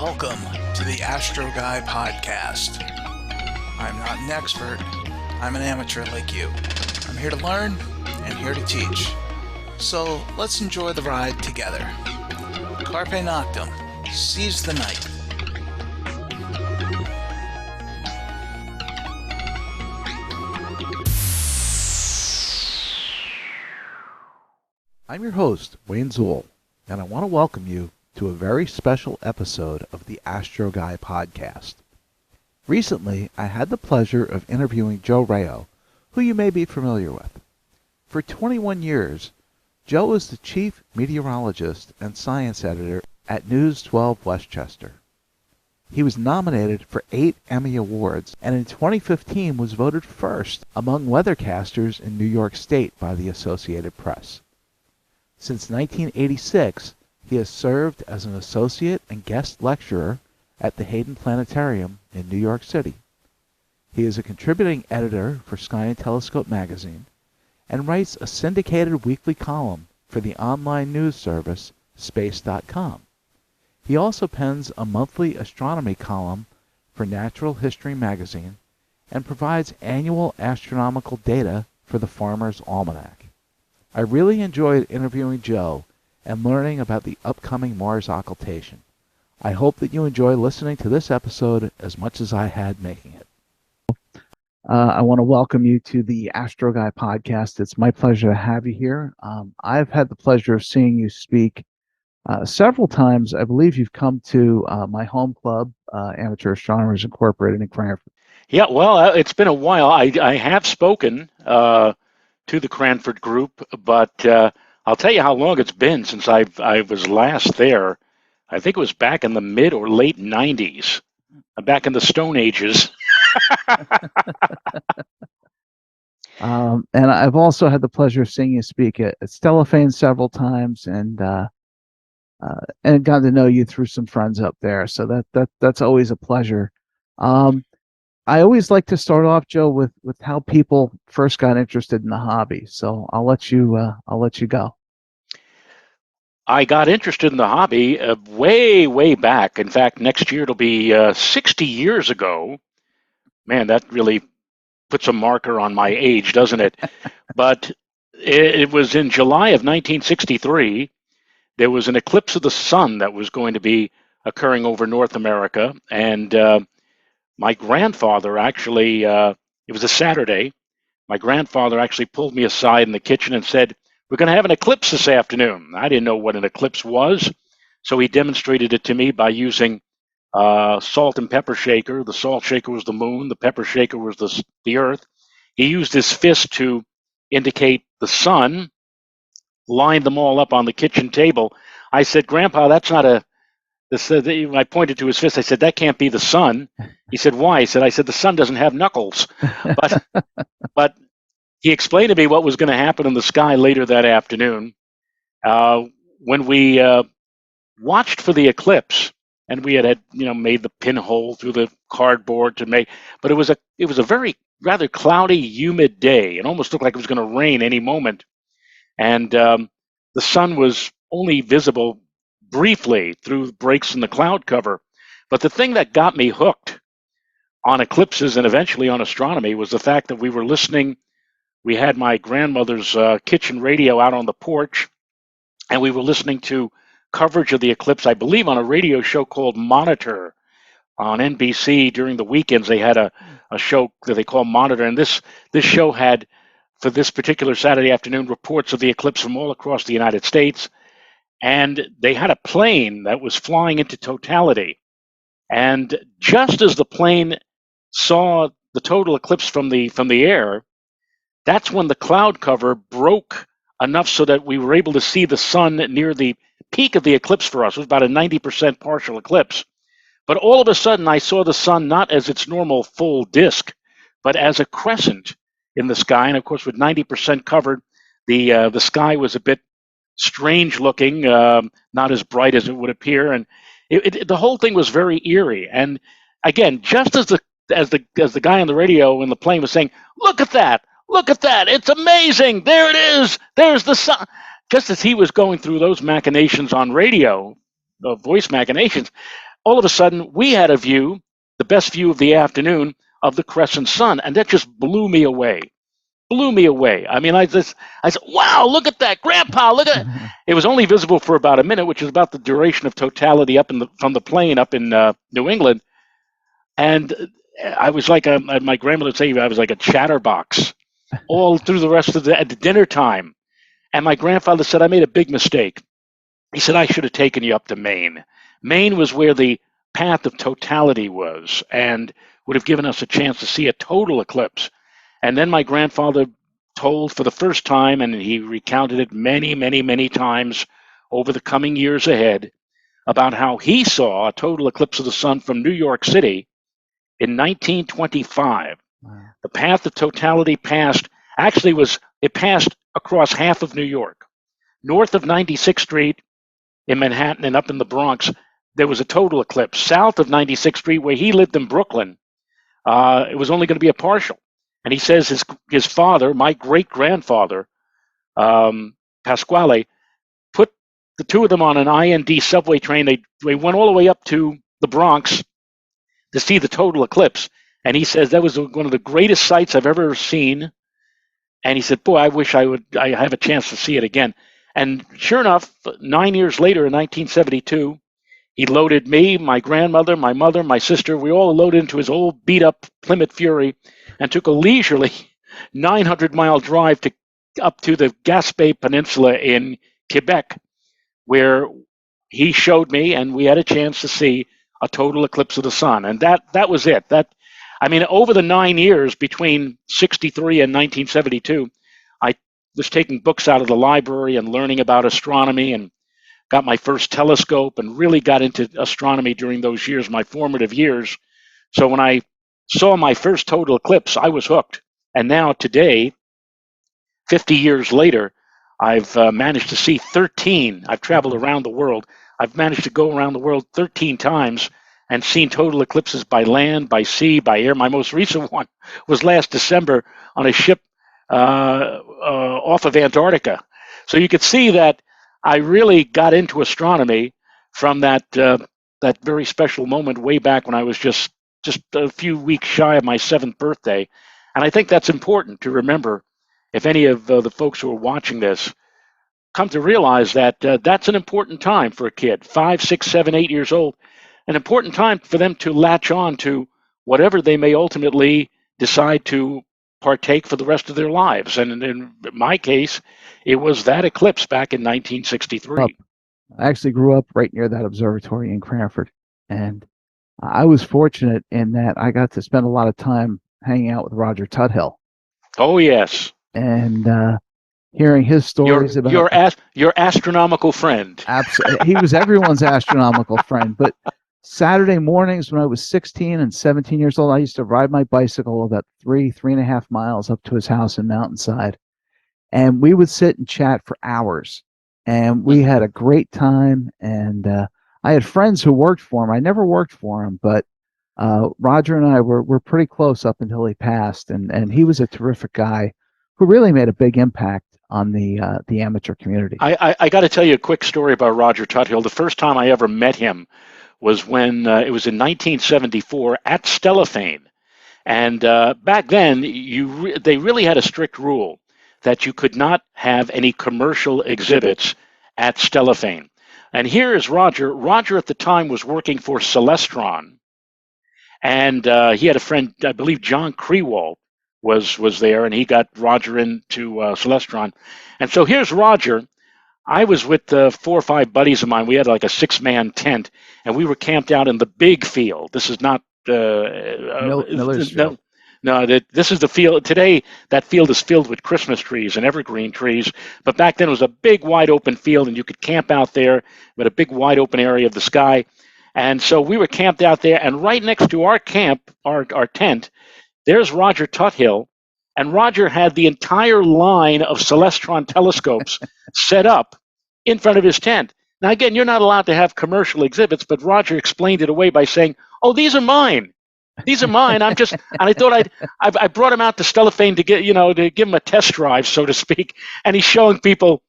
Welcome to the Astro Guy podcast. I'm not an expert, I'm an amateur like you. I'm here to learn and here to teach. So let's enjoy the ride together. Carpe Noctem, seize the night. I'm your host, Wayne Zool, and I want to welcome you to a very special episode of the Astro Guy podcast. Recently, I had the pleasure of interviewing Joe Cioffi, who you may be familiar with. For 21 years, Joe was the chief meteorologist and science editor at News 12 Westchester. He was nominated for 8 Emmy Awards, and in 2015 was voted first among weathercasters in New York State by the Associated Press. Since 1986, he has served as an associate and guest lecturer at the Hayden Planetarium in New York City. He is a contributing editor for Sky and Telescope magazine and writes a syndicated weekly column for the online news service Space.com. He also pens a monthly astronomy column for Natural History magazine and provides annual astronomical data for the Farmers Almanac. I really enjoyed interviewing Joe and learning about the upcoming Mars Occultation. I hope that you enjoy listening to this episode as much as I had making it. I want to welcome you to the Astro Guy podcast. It's my pleasure to have you here. I've had the pleasure of seeing you speak several times. I believe you've come to my home club, Amateur Astronomers Incorporated in Cranford. Yeah, well, it's been a while. I have spoken to the Cranford group, but I'll tell you how long it's been since I was last there. I think it was back in the mid or late 90s, back in the Stone Ages. And I've also had the pleasure of seeing you speak at Stellafane several times, and got to know you through some friends up there. So that's always a pleasure. I always like to start off, Joe, with how people first got interested in the hobby. So I'll let you go. I got interested in the hobby way back. In fact, next year it'll be 60 years ago. Man, that really puts a marker on my age, doesn't it? But it was in July of 1963. There was an eclipse of the sun that was going to be occurring over North America, and my grandfather actually, it was a Saturday, my grandfather actually pulled me aside in the kitchen and said, "We're going to have an eclipse this afternoon." I didn't know what an eclipse was, so he demonstrated it to me by using salt and pepper shaker. The salt shaker was the moon, the pepper shaker was the earth. He used his fist to indicate the sun, lined them all up on the kitchen table. I said, "Grandpa, that's not a..." I pointed to his fist. I said, "That can't be the sun." He said, "Why?" I said, "The sun doesn't have knuckles." But he explained to me what was going to happen in the sky later that afternoon. When we watched for the eclipse, and we had made the pinhole through the cardboard to make, but it was a very rather cloudy, humid day. It almost looked like it was going to rain any moment, and the sun was only visible briefly through breaks in the cloud cover. But the thing that got me hooked on eclipses and eventually on astronomy was the fact that we were listening. We had my grandmother's kitchen radio out on the porch, and we were listening to coverage of the eclipse, I believe, on a radio show called Monitor on NBC. During the weekends, they had a show that they call Monitor, and this show had, for this particular Saturday afternoon, reports of the eclipse from all across the United States. And they had a plane that was flying into totality. And just as the plane saw the total eclipse from the air, that's when the cloud cover broke enough so that we were able to see the sun near the peak of the eclipse for us. It was about a 90% partial eclipse. But all of a sudden, I saw the sun not as its normal full disk, but as a crescent in the sky. And of course, with 90% covered, the sky was a bit strange looking, not as bright as it would appear, and the whole thing was very eerie. And again, just as the guy on the radio in the plane was saying, look at that, it's amazing, there it is, there's the sun." Just as he was going through those machinations on radio, the voice machinations, all of a sudden we had a view, the best view of the afternoon, of the crescent sun, and that just blew me away. Blew me away. I mean, I said, wow, look at that, Grandpa, look at it. It was only visible for about a minute, which is about the duration of totality from the plane up in New England. And I was like, my grandmother would say, I was like a chatterbox all through the rest of at the dinner time. And my grandfather said, I made a big mistake. He said, I should have taken you up to Maine. Maine was where the path of totality was and would have given us a chance to see a total eclipse. And then my grandfather told for the first time, and he recounted it many, many, many times over the coming years ahead, about how he saw a total eclipse of the sun from New York City in 1925. Wow. The path of totality passed across half of New York. North of 96th Street in Manhattan and up in the Bronx, there was a total eclipse. South of 96th Street, where he lived in Brooklyn, it was only going to be a partial. And he says his father, my great-grandfather, Pasquale, put the two of them on an IND subway train. They went all the way up to the Bronx to see the total eclipse. And he says that was one of the greatest sights I've ever seen. And he said, boy, I wish I have a chance to see it again. And sure enough, 9 years later, in 1972, he loaded me, my grandmother, my mother, my sister. We all loaded into his old beat-up Plymouth Fury and took a leisurely 900-mile drive up to the Gaspé Peninsula in Quebec, where he showed me, and we had a chance to see a total eclipse of the sun. And that was it. Over the 9 years between 63 and 1972, I was taking books out of the library and learning about astronomy, and got my first telescope and really got into astronomy during those years, my formative years. So when I saw my first total eclipse, I was hooked. And now today, 50 years later, I've managed to see 13. I've traveled around the world. I've managed to go around the world 13 times and seen total eclipses by land, by sea, by air. My most recent one was last December on a ship off of Antarctica. So you could see that I really got into astronomy from that very special moment way back when I was just a few weeks shy of my 7th birthday. And I think that's important to remember. If any of the folks who are watching this come to realize that that's an important time for a kid, 5, 6, 7, 8 years old, an important time for them to latch on to whatever they may ultimately decide to partake for the rest of their lives. And in my case, it was that eclipse back in 1963. I actually grew up right near that observatory in Cranford, and I was fortunate in that I got to spend a lot of time hanging out with Roger Tuthill. Oh, yes. And hearing his stories about your astronomical friend. Absolutely. He was everyone's astronomical friend. But Saturday mornings when I was 16 and 17 years old, I used to ride my bicycle about 3.5 miles up to his house in Mountainside. And we would sit and chat for hours. And we had a great time. And I had friends who worked for him. I never worked for him, but Roger and I were pretty close up until he passed. And he was a terrific guy who really made a big impact on the amateur community. I got to tell you a quick story about Roger Tuthill. The first time I ever met him was when it was in 1974 at Stellafane. And back then, they really had a strict rule that you could not have any commercial exhibits at Stellafane. And here is Roger. Roger at the time was working for Celestron. And he had a friend, I believe John Crewall was there, and he got Roger into Celestron. And so here's Roger. I was with 4 or 5 buddies of mine. We had like a 6-man tent, and we were camped out in the big field. This is not Miller's field. No, this is the field. Today, that field is filled with Christmas trees and evergreen trees. But back then, it was a big, wide open field, and you could camp out there with a big, wide open area of the sky. And so we were camped out there, and right next to our camp, our tent, there's Roger Tuthill. And Roger had the entire line of Celestron telescopes set up in front of his tent. Now, again, you're not allowed to have commercial exhibits, but Roger explained it away by saying, oh, these are mine. These are mine. And I thought I brought him out to Stellafane to to give him a test drive, so to speak. And he's showing people,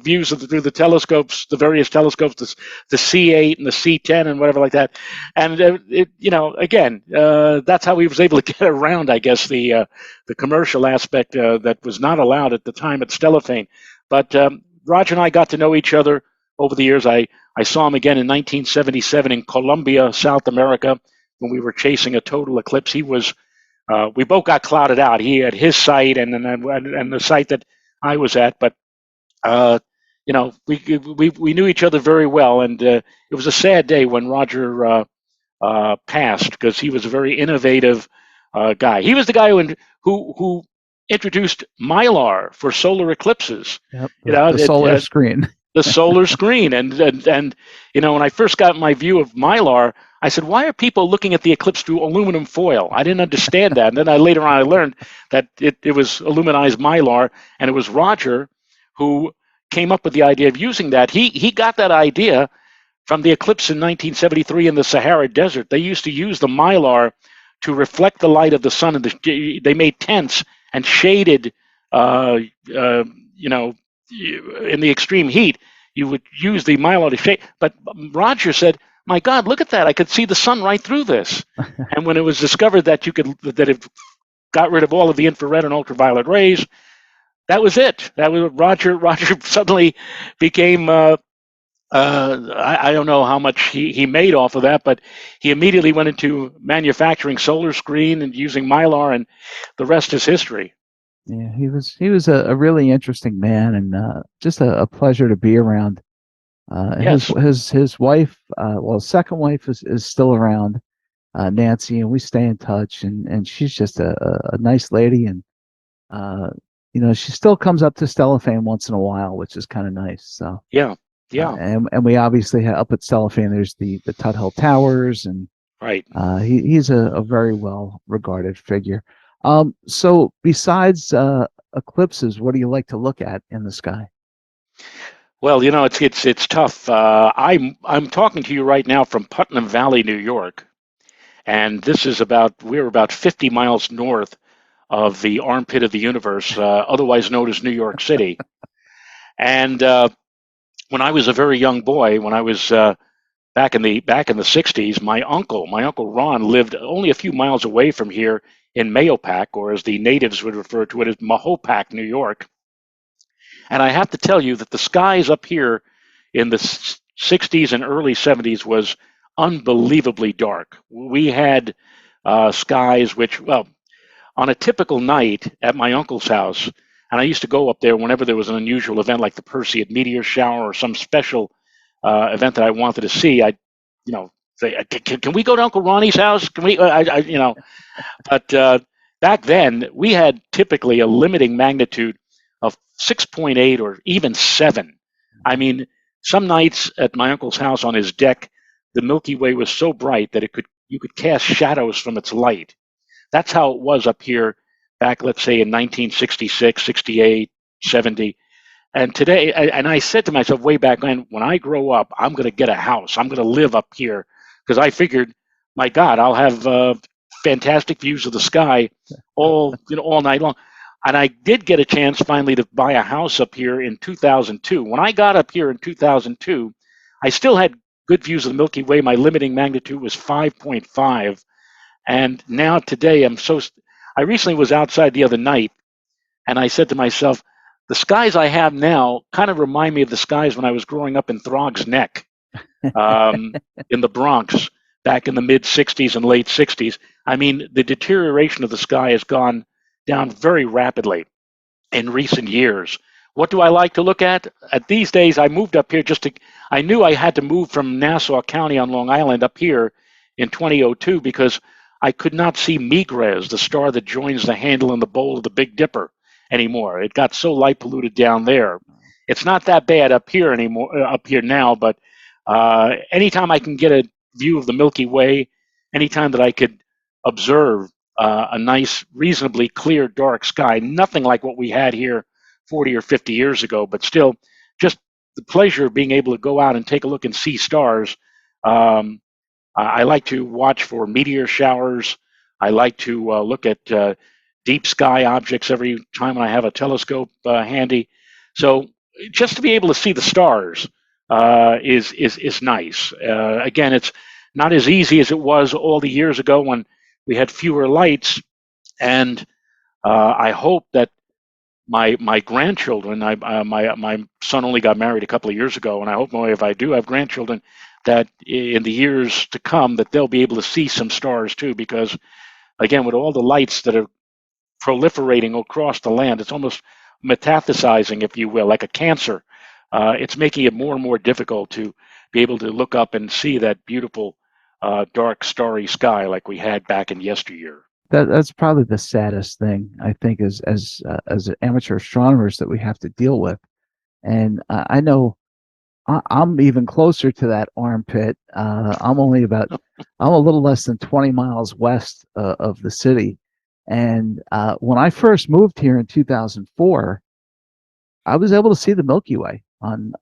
views through the telescopes, the various telescopes, the C8 and the C10 and whatever like that. And again, that's how he was able to get around, I guess, the commercial aspect that was not allowed at the time at Stellafane. But Roger and I got to know each other over the years. I saw him again in 1977 in Colombia, South America, when we were chasing a total eclipse. We both got clouded out. He had his site and the site that I was at, but we knew each other very well, and it was a sad day when Roger passed, because he was a very innovative guy. He was the guy who introduced Mylar for solar eclipses. Yep, the solar screen. The solar screen, and when I first got my view of Mylar, I said, why are people looking at the eclipse through aluminum foil? I didn't understand that. And then later on I learned that it was aluminized Mylar, and it was Roger who came up with the idea of using that. He got that idea from the eclipse in 1973 in the Sahara Desert. They used to use the Mylar to reflect the light of the sun, and they made tents and shaded, in the extreme heat, you would use the Mylar to shade. But Roger said, my God, look at that. I could see the sun right through this. And when it was discovered that it got rid of all of the infrared and ultraviolet rays, that was it. That was Roger suddenly became, I don't know how much he made off of that, but he immediately went into manufacturing solar screen and using Mylar, and the rest is history. Yeah, he was a really interesting man, and just a pleasure to be around. Yes. His wife, second wife is still around, Nancy, and we stay in touch, and she's just a nice lady, and she still comes up to Stellafane once in a while, which is kind of nice. So yeah. And we obviously have up at Stellafane, there's the Tut Hill Towers, and right. He's a very well regarded figure. So besides eclipses, what do you like to look at in the sky? Well, it's tough. I'm talking to you right now from Putnam Valley, New York, and we're about 50 miles north of the armpit of the universe, otherwise known as New York City. And when I was a very young boy, when I was back in the 60s, my uncle Ron, lived only a few miles away from here in Mahopac, or as the natives would refer to it as Mahopac, New York. And I have to tell you that the skies up here in the 60s and early 70s was unbelievably dark. We had skies which, well, on a typical night at my uncle's house, and I used to go up there whenever there was an unusual event like the Perseid meteor shower or some special event that I wanted to see, I'd, say, can we go to Uncle Ronnie's house? Can we, But back then, we had typically a limiting magnitude of 6.8 or even 7. I mean, some nights at my uncle's house on his deck, the Milky Way was so bright that you could cast shadows from its light. That's how it was up here back, let's say, in 1966, 68, 70. And today, and I said to myself way back when I grow up, I'm going to get a house. I'm going to live up here, because I figured, my God, I'll have fantastic views of the sky all night long. And I did get a chance finally to buy a house up here in 2002. When I got up here in 2002, I still had good views of the Milky Way. My limiting magnitude was 5.5. And now today, I recently was outside the other night, and I said to myself, the skies I have now kind of remind me of the skies when I was growing up in Throgs Neck, in the Bronx, back in the mid-'60s and late '60s. I mean, the deterioration of the sky has gone down very rapidly in recent years. What do I like to look at? At these days, I moved up here I knew I had to move from Nassau County on Long Island up here in 2002 because I could not see Migres, the star that joins the handle and the bowl of the Big Dipper, anymore. It got so light polluted down there. It's not that bad up here now, but anytime I can get a view of the Milky Way, anytime that I could observe a nice, reasonably clear, dark sky, nothing like what we had here 40 or 50 years ago, but still just the pleasure of being able to go out and take a look and see stars. I like to watch for meteor showers. I like to look at deep sky objects every time I have a telescope handy. So just to be able to see the stars is nice. Again, it's not as easy as it was all the years ago when we had fewer lights, and I hope that my grandchildren. My son only got married a couple of years ago, and I hope if I do have grandchildren, that in the years to come that they'll be able to see some stars too. Because again, with all the lights that are proliferating across the land, it's almost metastasizing, if you will, like a cancer. It's making it more and more difficult to be able to look up and see that beautiful dark starry sky like we had back in yesteryear. That's probably the saddest thing, I think, as amateur astronomers that we have to deal with. And I know I'm even closer to that armpit. I'm a little less than 20 miles west of the city. And when I first moved here in 2004, I was able to see the Milky Way on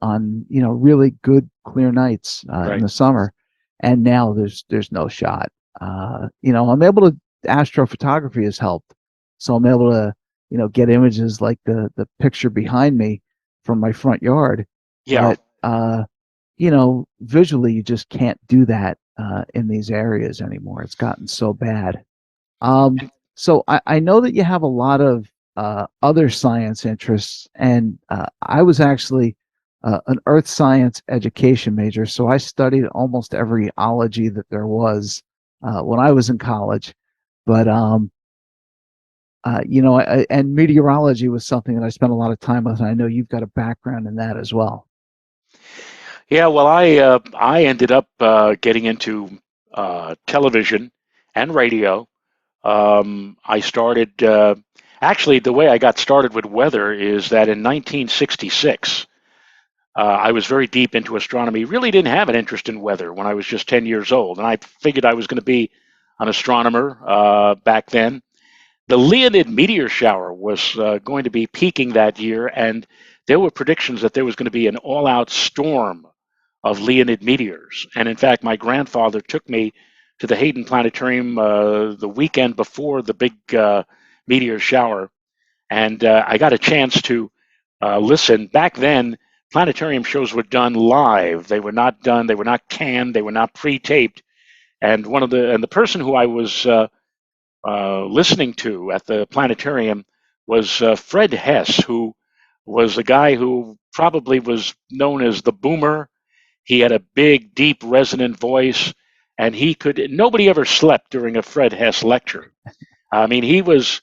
really good clear nights in the summer. And now there's no shot. I'm able to astrophotography has helped, so I'm able to get images like the picture behind me from my front yard. Yeah. But visually you just can't do that in these areas anymore. It's gotten so bad. So I know that you have a lot of other science interests, and I was actually an earth science education major, so I studied almost every ology that there was when I was in college. But and meteorology was something that I spent a lot of time with, and I know you've got a background in that as well. Yeah, well, I ended up getting into television and radio. I started actually the way I got started with weather is that in 1966 I was very deep into astronomy. Really didn't have an interest in weather when I was just 10 years old, and I figured I was going to be an astronomer back then. The Leonid meteor shower was going to be peaking that year, and there were predictions that there was going to be an all-out storm of Leonid meteors. And in fact, my grandfather took me to the Hayden Planetarium the weekend before the big meteor shower, and I got a chance to listen. Back then, planetarium shows were done live. They were not done. They were not canned. They were not pre-taped. And the person who I was listening to at the planetarium was Fred Hess, who was a guy who probably was known as the Boomer. He had a big, deep, resonant voice, and nobody ever slept during a Fred Hess lecture. I mean, he was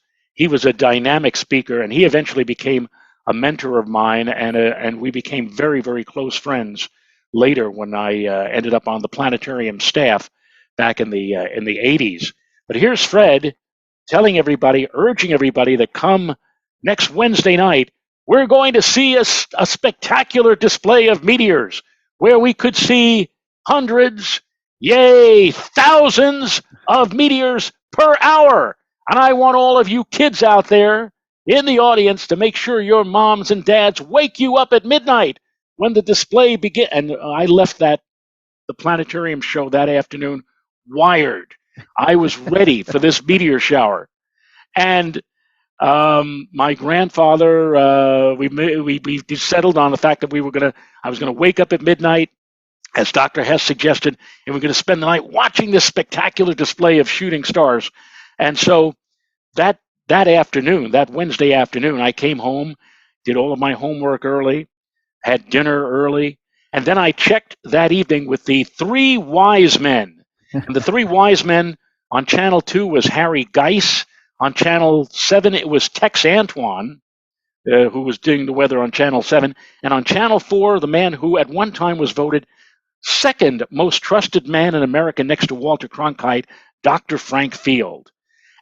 a dynamic speaker, and he eventually became a mentor of mine, and we became very, very close friends later when I ended up on the planetarium staff back in the 80s. But here's Fred telling everybody, urging everybody to come next Wednesday night. We're going to see a spectacular display of meteors where we could see hundreds, yay, thousands of meteors per hour. And I want all of you kids out there in the audience to make sure your moms and dads wake you up at midnight when the display begins. And I left the planetarium show that afternoon wired. I was ready for this meteor shower. And my grandfather, we settled on the fact that I was gonna wake up at midnight, as Dr. Hess suggested, and we're gonna spend the night watching this spectacular display of shooting stars. And so that afternoon, that Wednesday afternoon, I came home, did all of my homework early, had dinner early, and then I checked that evening with the Three Wise Men. And the Three Wise Men on Channel 2 was Harry Geiss. On Channel 7, it was Tex Antoine, who was doing the weather on Channel 7. And on Channel 4, the man who at one time was voted second most trusted man in America next to Walter Cronkite, Dr. Frank Field.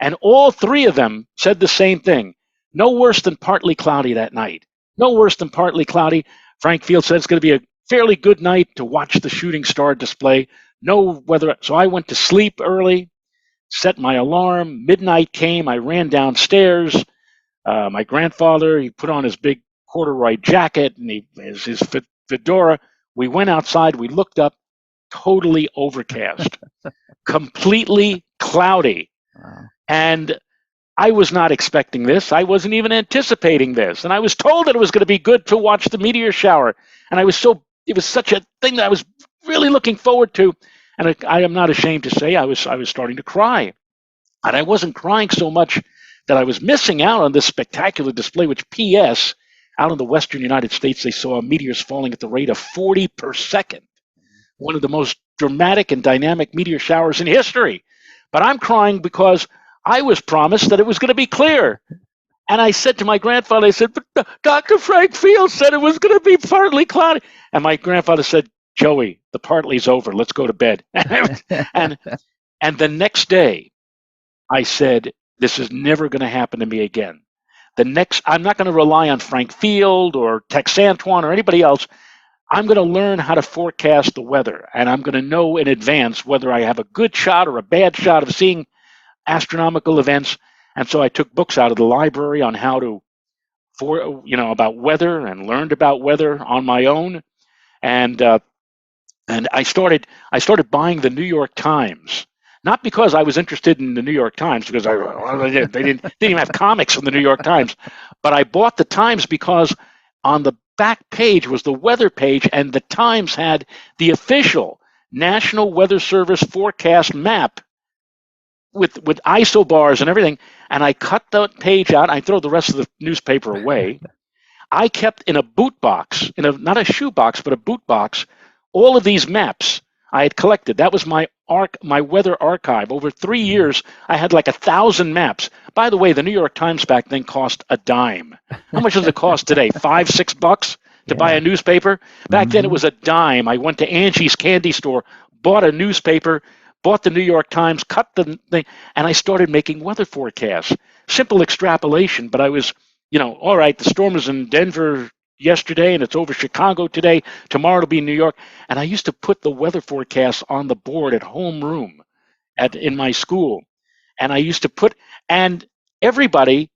And all three of them said the same thing. No worse than partly cloudy that night. No worse than partly cloudy. Frank Field said it's going to be a fairly good night to watch the shooting star display. No weather. So I went to sleep early, set my alarm. Midnight came. I ran downstairs. My grandfather, he put on his big corduroy jacket and his fedora. We went outside. We looked up. Totally overcast, completely cloudy. And I was not expecting this. I wasn't even anticipating this. And I was told that it was going to be good to watch the meteor shower. And it was such a thing that I was really looking forward to. And I am not ashamed to say I was starting to cry. And I wasn't crying so much that I was missing out on this spectacular display, which, P.S., out in the western United States, they saw meteors falling at the rate of 40 per second. One of the most dramatic and dynamic meteor showers in history. But I'm crying because I was promised that it was going to be clear. And I said to my grandfather, I said, but Dr. Frank Fields said it was going to be partly cloudy. And my grandfather said, Joey, the partly's over. Let's go to bed. and the next day, I said, this is never going to happen to me again. I'm not going to rely on Frank Field or Tex Antoine or anybody else. I'm going to learn how to forecast the weather, and I'm going to know in advance whether I have a good shot or a bad shot of seeing astronomical events. And so I took books out of the library on how to, about weather, and learned about weather on my own. And I started buying the New York Times, not because I was interested in the New York Times, because they didn't even have comics in the New York Times, but I bought the Times because on the back page was the weather page, and the Times had the official National Weather Service forecast map with isobars and everything. And I cut that page out. I throw the rest of the newspaper away. I kept in a boot box, not a shoe box, but a boot box, all of these maps I had collected. That was my weather archive. Over 3 years, I had like 1,000 maps. By the way, the New York Times back then cost a dime. How much does it cost today? $5-6 to buy a newspaper? Back then, it was a dime. I went to Angie's candy store, bought a newspaper, bought the New York Times, cut the thing, and I started making weather forecasts. Simple extrapolation, but I was, all right, the storm was in Denver yesterday and it's over Chicago today. Tomorrow it'll be in New York. And I used to put the weather forecast on the board at homeroom in my school. And I used to and everybody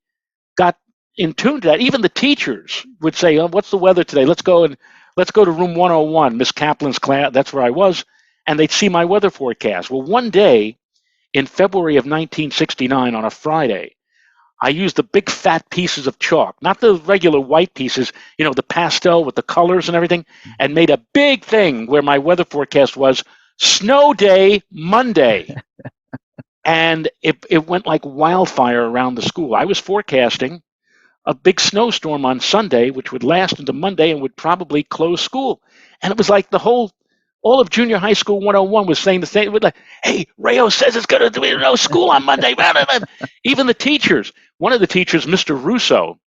got in tune to that. Even the teachers would say, what's the weather today? Let's go to room 101, Miss Kaplan's class. That's where I was. And they'd see my weather forecast. Well, one day in February of 1969 on a Friday, I used the big fat pieces of chalk, not the regular white pieces, the pastel with the colors and everything, and made a big thing where my weather forecast was snow day Monday. And it went like wildfire around the school. I was forecasting a big snowstorm on Sunday, which would last into Monday and would probably close school. And it was like all of junior high school 101 was saying the same. Like, hey, Rayo says it's going to be no school on Monday. Even the teachers. One of the teachers, Mr. Russo,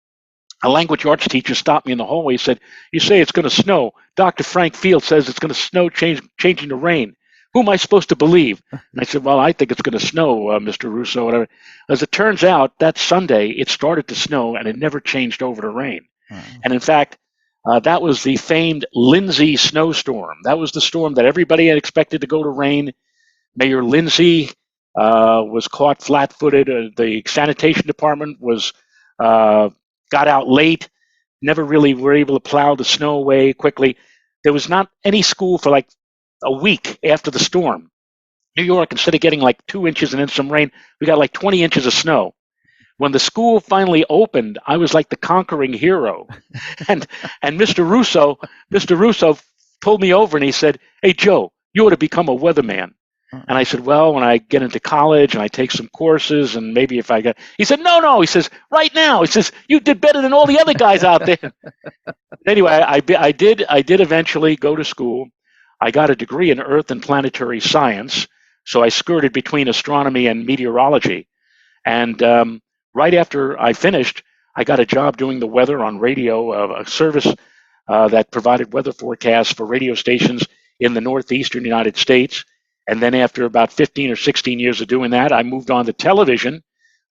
a language arts teacher, stopped me in the hallway and said, you say it's going to snow. Dr. Frank Field says it's going to snow, changing to rain. Who am I supposed to believe? And I said, well, I think it's going to snow, Mr. Russo. Whatever. As it turns out, that Sunday, it started to snow, and it never changed over to rain. And in fact, that was the famed Lindsay snowstorm. That was the storm that everybody had expected to go to rain. Mayor Lindsay was caught flat-footed. The sanitation department got out late, never really were able to plow the snow away quickly. There was not any school for like a week after the storm. New York, instead of getting like 2 inches and then some rain, we got like 20 inches of snow. When the school finally opened, I was like the conquering hero. And Mr. Russo pulled me over and he said, hey, Joe, you ought to become a weatherman. And I said, well, when I get into college and I take some courses and maybe if I get, he said, no. He says, right now. He says, you did better than all the other guys out there. Anyway, I did eventually go to school. I got a degree in Earth and Planetary Science. So I skirted between astronomy and meteorology. And right after I finished, I got a job doing the weather on radio, a service that provided weather forecasts for radio stations in the northeastern United States. And then after about 15 or 16 years of doing that, I moved on to television.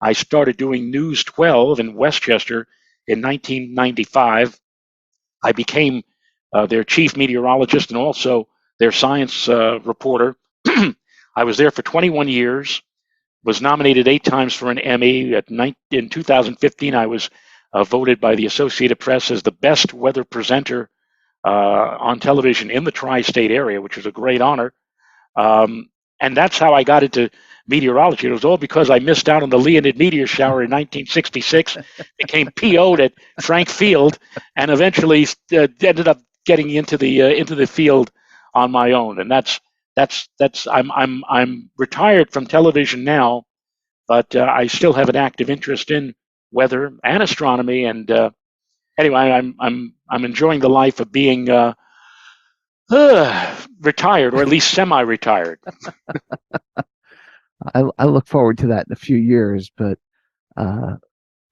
I started doing News 12 in Westchester in 1995. I became their chief meteorologist and also their science reporter. I was there for 21 years, was nominated 8 times for an Emmy. In 2015, I was voted by the Associated Press as the best weather presenter on television in the tri-state area, which was a great honor. And that's how I got into meteorology. It was all because I missed out on the Leonid meteor shower in 1966, became PO'd at Frank Field, and eventually ended up getting into the field on my own. And I'm retired from television now, but I still have an active interest in weather and astronomy. And anyway, I'm enjoying the life of being retired, or at least semi-retired. I look forward to that in a few years, but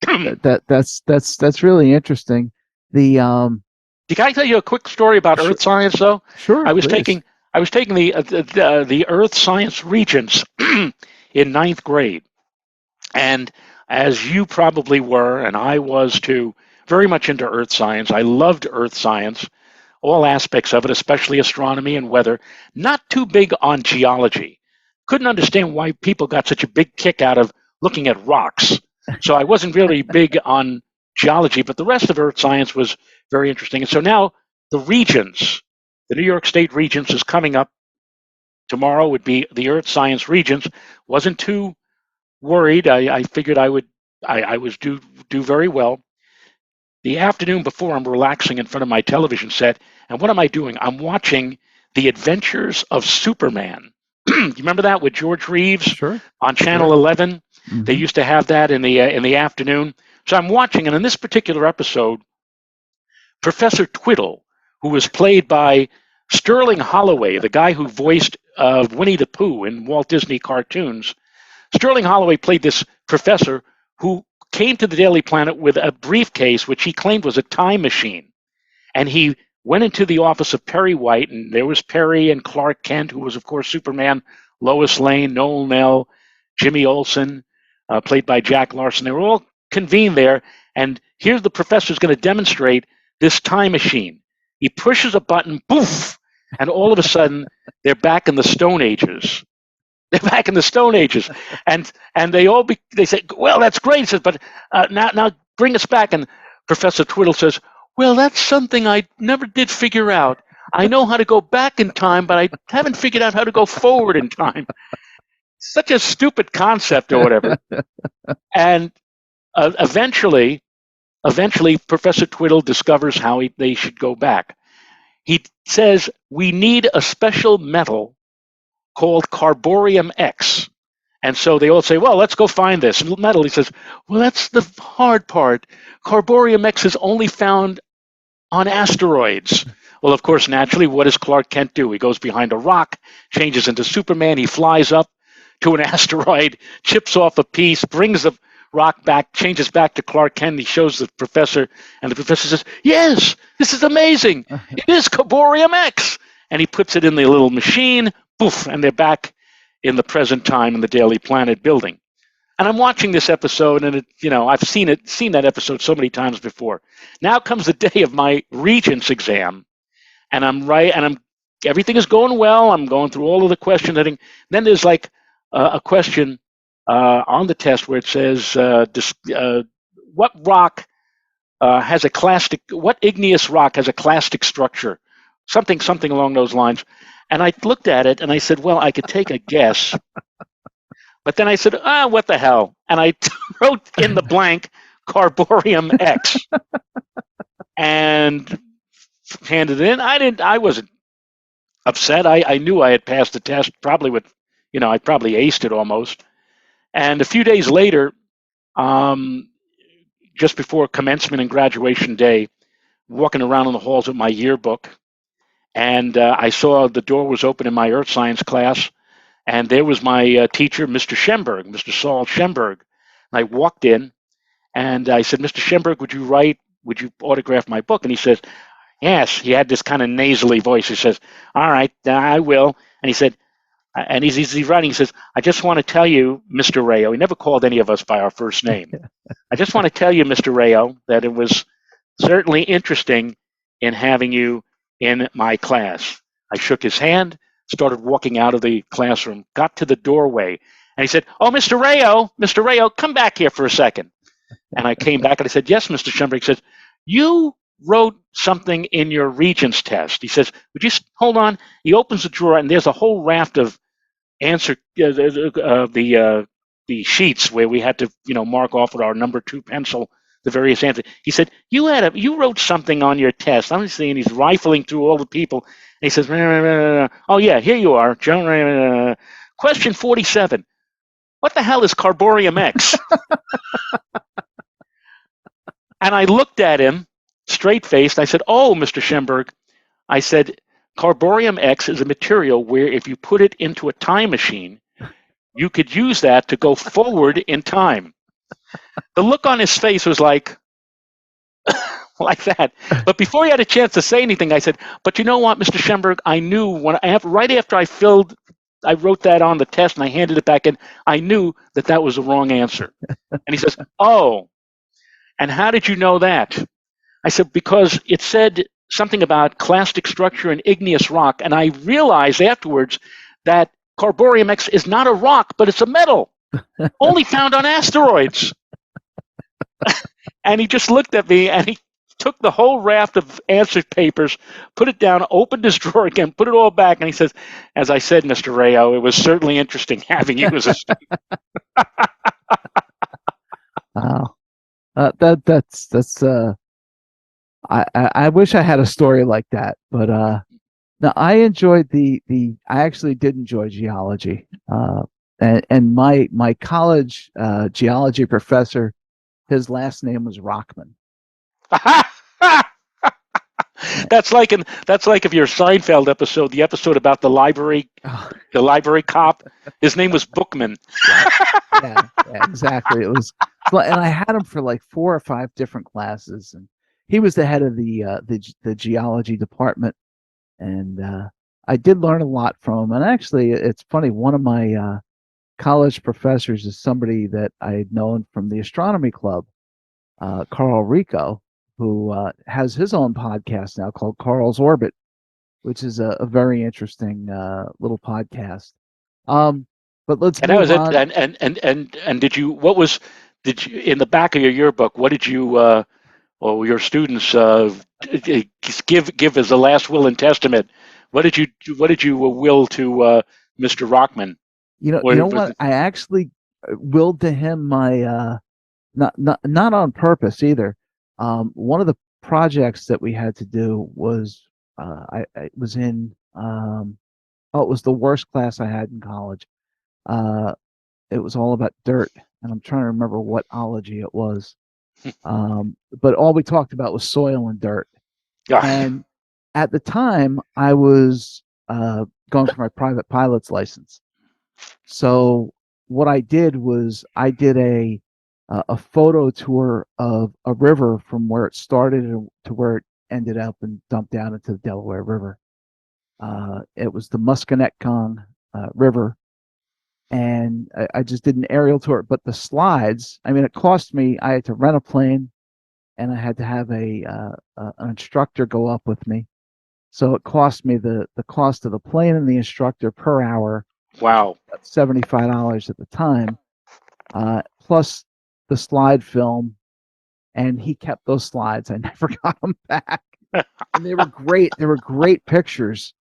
that's really interesting. Can I tell you a quick story about Sure. Earth science, though? Sure, I was please. taking the Earth science regents in ninth grade, and as you probably were, and I was too, very much into Earth science. I loved Earth science, all aspects of it, especially astronomy and weather. Not too big on geology. Couldn't understand why people got such a big kick out of looking at rocks. So I wasn't really big on geology, but the rest of Earth science was very interesting. And so now the Regents, the New York State Regents is coming up. Tomorrow would be the Earth Science Regents. Wasn't too worried. I figured I was do very well. The afternoon before, I'm relaxing in front of my television set, and what am I doing? I'm watching The Adventures of Superman. You remember that with George Reeves Sure. on Channel Sure. 11? Mhm. They used to have that in the afternoon. So I'm watching, and in this particular episode, Professor Twiddle, who was played by Sterling Holloway, the guy who voiced Winnie the Pooh in Walt Disney cartoons. Sterling Holloway played this professor who came to the Daily Planet with a briefcase which he claimed was a time machine. And he went into the office of Perry White, and there was Perry and Clark Kent, who was, of course, Superman, Lois Lane, Noel Nell, Jimmy Olsen, played by Jack Larson. They were all convened there, and here's the professor's going to demonstrate this time machine. He pushes a button, poof, and all of a sudden, they're back in the Stone Ages. They're back in the Stone Ages, and they say, "Well, that's great." He says, "But now bring us back." And Professor Twiddle says, "Well, that's something I never did figure out. I know how to go back in time, but I haven't figured out how to go forward in time." Such a stupid concept, or whatever. And eventually, Professor Twiddle discovers how they should go back. He says, "We need a special metal called Carborium X." And so they all say, "Well, let's go find this metal." He says, "Well, that's the hard part. Carborium X is only found on asteroids." Well, of course, naturally, what does Clark Kent do? He goes behind a rock, changes into Superman. He flies up to an asteroid, chips off a piece, brings the rock back, changes back to Clark Kent. He shows the professor, and the professor says, "Yes, this is amazing. It is Carborium X." And he puts it in the little machine, poof, and they're back in the present time in the Daily Planet building. And I'm watching this episode, and I've seen that episode so many times before. Now comes the day of my Regents exam, and everything is going well. I'm going through all of the questions. Then there's like a question on the test where it says, "What rock has a clastic? What igneous rock has a clastic structure?" Something along those lines. And I looked at it and I said, "Well, I could take a guess." But then I said, "What the hell?" And I wrote in the blank Carborium X and handed it in. I wasn't upset. I knew I had passed the test, probably I probably aced it almost. And a few days later, just before commencement and graduation day, walking around in the halls with my yearbook, and I saw the door was open in my earth science class, and there was my teacher, Mr. Schemberg, Mr. Saul Schemberg. And I walked in, and I said, "Mr. Schemberg, would you autograph my book?" And he says, "Yes." He had this kind of nasally voice. He says, "All right, I will." And he said, and he's writing, he says, "I just want to tell you, Mr. Rayo," he never called any of us by our first name. "I just want to tell you, Mr. Rayo, that it was certainly interesting in having you in my class." I shook his hand, started walking out of the classroom, got to the doorway, and he said, "Oh, Mr. Rayo, come back here for a second." And I came back and I said, "Yes, Mr. Schemberg." He says, "You wrote something in your Regents test." He says, "Would you hold on?" He opens the drawer and there's a whole raft of answer the sheets where we had to mark off with our number 2 pencil the various answers. He said, you wrote something on your test. I'm seeing he's rifling through all the people. And he says, oh yeah, here you are, John. Question 47. What the hell is Carborium X? And I looked at him straight faced. I said, oh, Mr. Schemberg. I said, Carborium X is a material where if you put it into a time machine, you could use that to go forward in time. The look on his face was like that. But before he had a chance to say anything, I said, but you know what, Mr. Schemberg, I knew right after I wrote that on the test and I handed it back in, I knew that was the wrong answer. And he says, oh, and how did you know that? I said, because it said something about clastic structure and igneous rock, and I realized afterwards that Carborium X is not a rock, but it's a metal, only found on asteroids. And he just looked at me, and he took the whole raft of answer papers, put it down, opened his drawer again, put it all back, and he says, as I said, Mr. Rayo, it was certainly interesting having you as a student. Wow. That's I wish I had a story like that, but no, I enjoyed I actually did enjoy geology, and my college geology professor, his last name was Rockman. That's like if your Seinfeld episode, the episode about the library cop, his name was Bookman. yeah, exactly. It was, and I had him for like 4 or 5 different classes, and he was the head of the geology department, and I did learn a lot from him. And actually, it's funny. One of my college professors is somebody that I had known from the astronomy club, Carl Rico, who has his own podcast now called Carl's Orbit, which is a very interesting little podcast. But let's move on. And did you in the back of your yearbook? What did you or your students give as the last will and testament? What did you will to Mr. Rockman? You know what? I actually willed to him my not on purpose either. One of the projects that we had to do was I was in it was the worst class I had in college. It was all about dirt, and I'm trying to remember what ology it was. But all we talked about was soil and dirt. And at the time, I was going for my private pilot's license. So what I did was I did a photo tour of a river from where it started to where it ended up and dumped down into the Delaware River. It was the Musconetcong River, and I just did an aerial tour. But the slides, I mean, it cost me. I had to rent a plane, and I had to have an instructor go up with me. So it cost me the cost of the plane and the instructor per hour. Wow, $75 at the time, plus the slide film, and he kept those slides. I never got them back, and they were great. They were great pictures,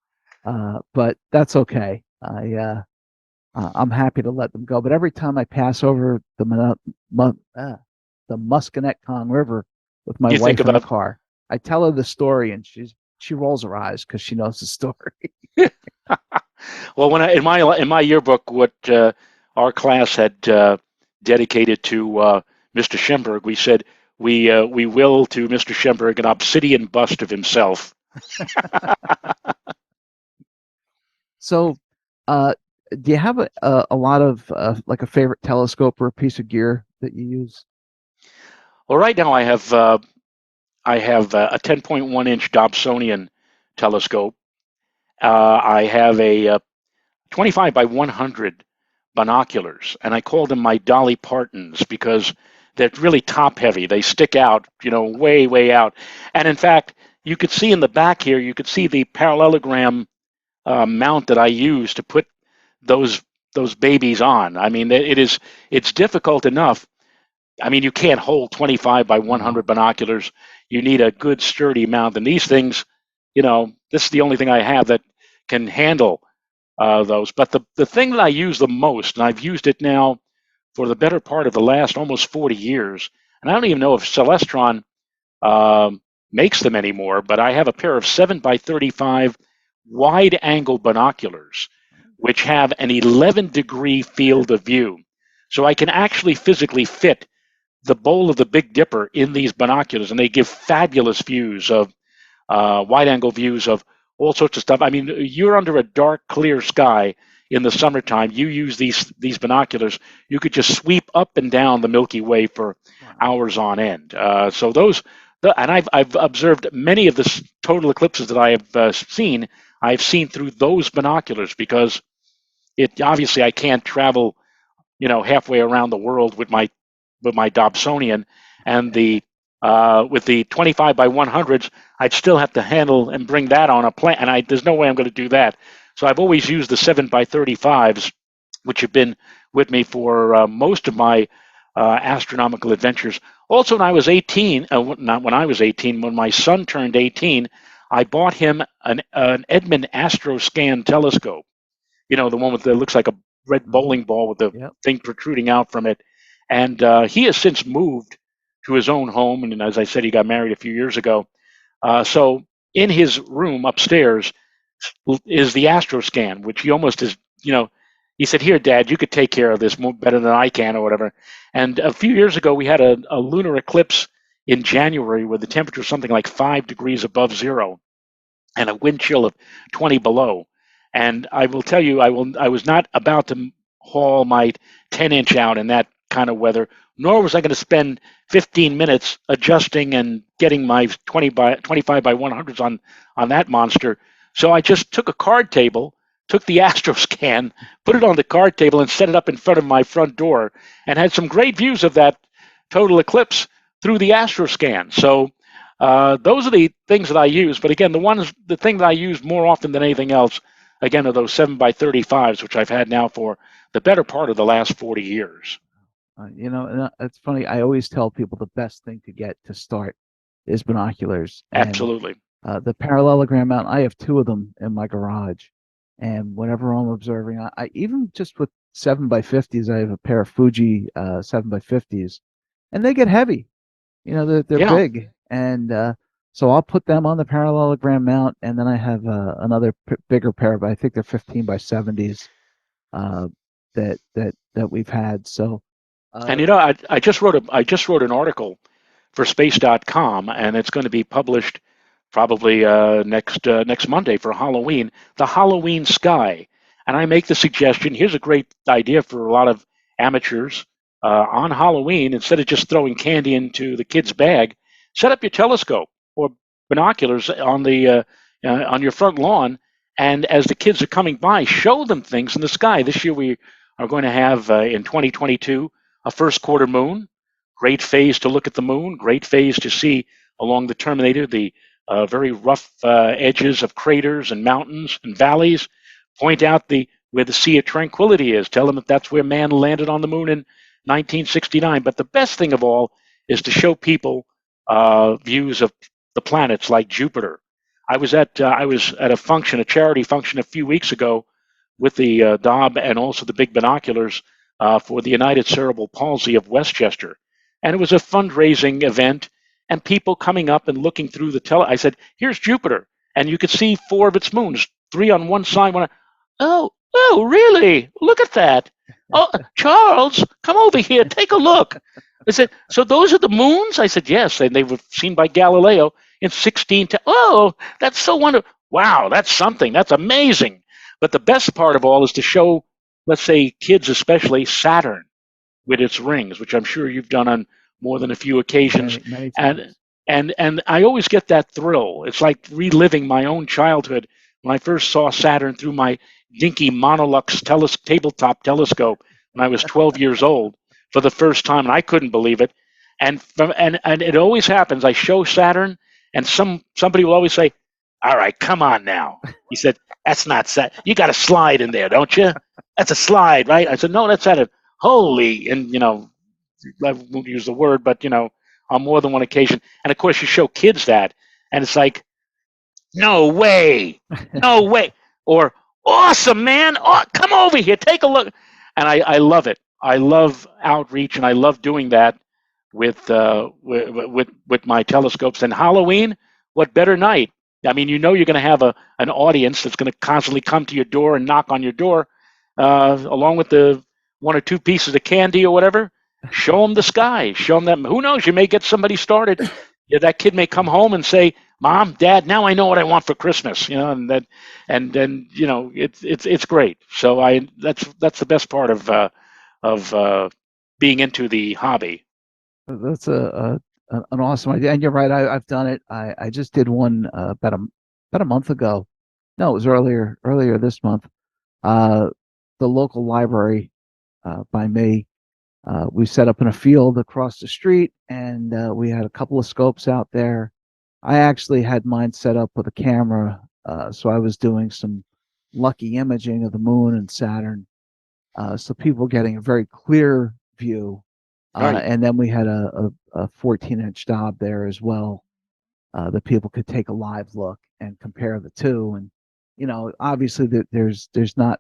but that's okay. I'm happy to let them go. But every time I pass over the Musconetcong River with my wife in the car, I tell her the story, and she rolls her eyes because she knows the story. Well, when in my yearbook, what our class had dedicated to Mr. Schemberg, we said we will to Mr. Schemberg an obsidian bust of himself. So, do you have a lot of like a favorite telescope or a piece of gear that you use? Well, right now I have a 10.1-inch Dobsonian telescope. I have a 25 by 100 binoculars, and I call them my Dolly Partons because they're really top heavy. They stick out, way, way out. And in fact, you could see in the back here, you could see the parallelogram mount that I use to put those babies on. I mean, it's difficult enough. I mean, you can't hold 25 by 100 binoculars. You need a good sturdy mount, and these things, this is the only thing I have that can handle those. But the thing that I use the most, and I've used it now for the better part of the last almost 40 years, and I don't even know if Celestron makes them anymore, but I have a pair of 7 by 35 wide angle binoculars, which have an 11-degree field of view. So I can actually physically fit the bowl of the Big Dipper in these binoculars, and they give fabulous views of wide angle views of all sorts of stuff. I mean, you're under a dark, clear sky in the summertime. You use these binoculars, you could just sweep up and down the Milky Way for hours on end. So those, and I've observed many of the total eclipses that I have seen. I've seen through those binoculars because it obviously I can't travel, halfway around the world with my Dobsonian, and with the 25 by 100s, I'd still have to handle and bring that on a plane, and there's no way I'm going to do that. So I've always used the 7 by 35s, which have been with me for most of my astronomical adventures. Also, when I was 18, not when I was 18, when my son turned 18, I bought him an Edmund Astroscan telescope. The one that looks like a red bowling ball with the thing protruding out from it. And he has since moved to his own home. And as I said, he got married a few years ago. So in his room upstairs is the Astroscan, which he almost is, he said, "Here, Dad, you could take care of this better than I can," or whatever. And a few years ago, we had a lunar eclipse in January where the temperature was something like 5 degrees above zero and a wind chill of 20 below. And I will tell you, I was not about to haul my 10-inch out in that kind of weather, nor was I going to spend 15 minutes adjusting and getting my 25 by 100s on that monster. So I just took a card table, took the Astroscan, put it on the card table, and set it up in front of my front door, and had some great views of that total eclipse through the Astroscan. So those are the things that I use. But again, the thing that I use more often than anything else, again, are those 7 by 35s, which I've had now for the better part of the last 40 years. It's funny. I always tell people the best thing to get to start is binoculars. Absolutely. The parallelogram mount, I have 2 of them in my garage. And whenever I'm observing, I even just with 7 by 50s, I have a pair of Fuji 7 by 50s, and they get heavy. They're big. And so I'll put them on the parallelogram mount, and then I have another bigger pair of, I think they're 15 by 70s that we've had. So, and I just wrote an article for Space.com, and it's going to be published probably next Monday for Halloween. The Halloween sky, and I make the suggestion. Here's a great idea for a lot of amateurs on Halloween. Instead of just throwing candy into the kid's bag, set up your telescope or binoculars on your front lawn, and as the kids are coming by, show them things in the sky. This year we are going to have in 2022 a first quarter moon. Great phase to look at the moon. Great phase to see along the terminator the very rough edges of craters and mountains and valleys. Point out where the Sea of Tranquility is. Tell them that that's where man landed on the moon in 1969. But the best thing of all is to show people views of the planets like Jupiter. I was at a charity function a few weeks ago with the Dob and also the big binoculars for the United Cerebral Palsy of Westchester. And it was a fundraising event, and people coming up and looking through I said, "Here's Jupiter." And you could see 4 of its moons, 3 on one side, one. Oh, really? Look at that. Oh, Charles, come over here. Take a look. I said, "So those are the moons?" I said, "Yes." And they were seen by Galileo in 1610. Oh, that's so wonderful. Wow, that's something. That's amazing. But the best part of all is to show, let's say, kids especially, Saturn with its rings, which I'm sure you've done on more than a few occasions. Many times. And I always get that thrill. It's like reliving my own childhood when I first saw Saturn through my dinky Monolux tabletop telescope when I was 12 years old for the first time, and I couldn't believe it. And it always happens. I show Saturn, and somebody will always say, "All right, come on now." He said, "That's not Saturn. You got a slide in there, don't you? That's a slide, right?" I said, "No, that's Saturn." Holy, and I won't use the word, but on more than one occasion. And of course, you show kids that, and it's like, "No way, no way," or awesome, man. Oh, come over here, take a look. And I love it. I love outreach, and I love doing that with my telescopes. And Halloween, what better night? I mean, you know, you're going to have an audience that's going to constantly come to your door and knock on your door, along with the one or two pieces of candy or whatever. Show them the sky. Show them that. Who knows? You may get somebody started. Yeah, that kid may come home and say, "Mom, Dad, now I know what I want for Christmas." You know, and then you know, it's great. So that's the best part of being into the hobby. That's an awesome idea, and you're right. I've done it. I just did one about a month ago. No, it was earlier this month. Uh, the local library by me. We set up in a field across the street, and we had a couple of scopes out there. I actually had mine set up with a camera, so I was doing some lucky imaging of the moon and Saturn, so people getting a very clear view. Right. And then we had a 14-inch Dob there as well, that people could take a live look and compare the two. And you know, obviously, there's not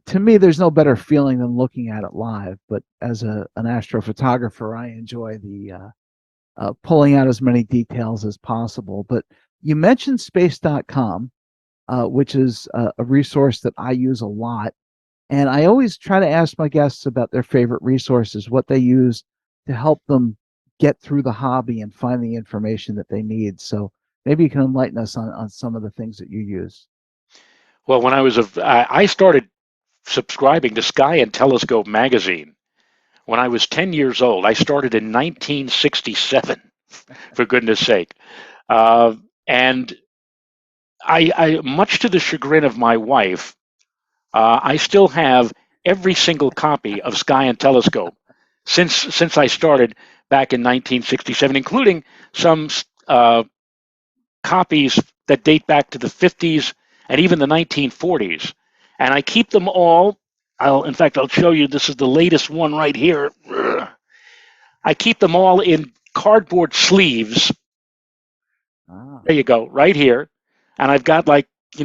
to me, there's no better feeling than looking at it live. But as an astrophotographer, I enjoy the pulling out as many details as possible. But you mentioned space.com, which is a resource that I use a lot. And I always try to ask my guests about their favorite resources, what they use to help them get through the hobby and find the information that they need. So maybe you can enlighten us on some of the things that you use. Well, when I started subscribing to Sky and Telescope magazine when I was 10 years old. I started in 1967, for goodness sake. And much to the chagrin of my wife, I still have every single copy of Sky and Telescope since I started back in 1967, including some copies that date back to the 50s and even the 1940s. And I keep them all. In fact, I'll show you. This is the latest one right here. I keep them all in cardboard sleeves. Ah. There you go, right here. And I've got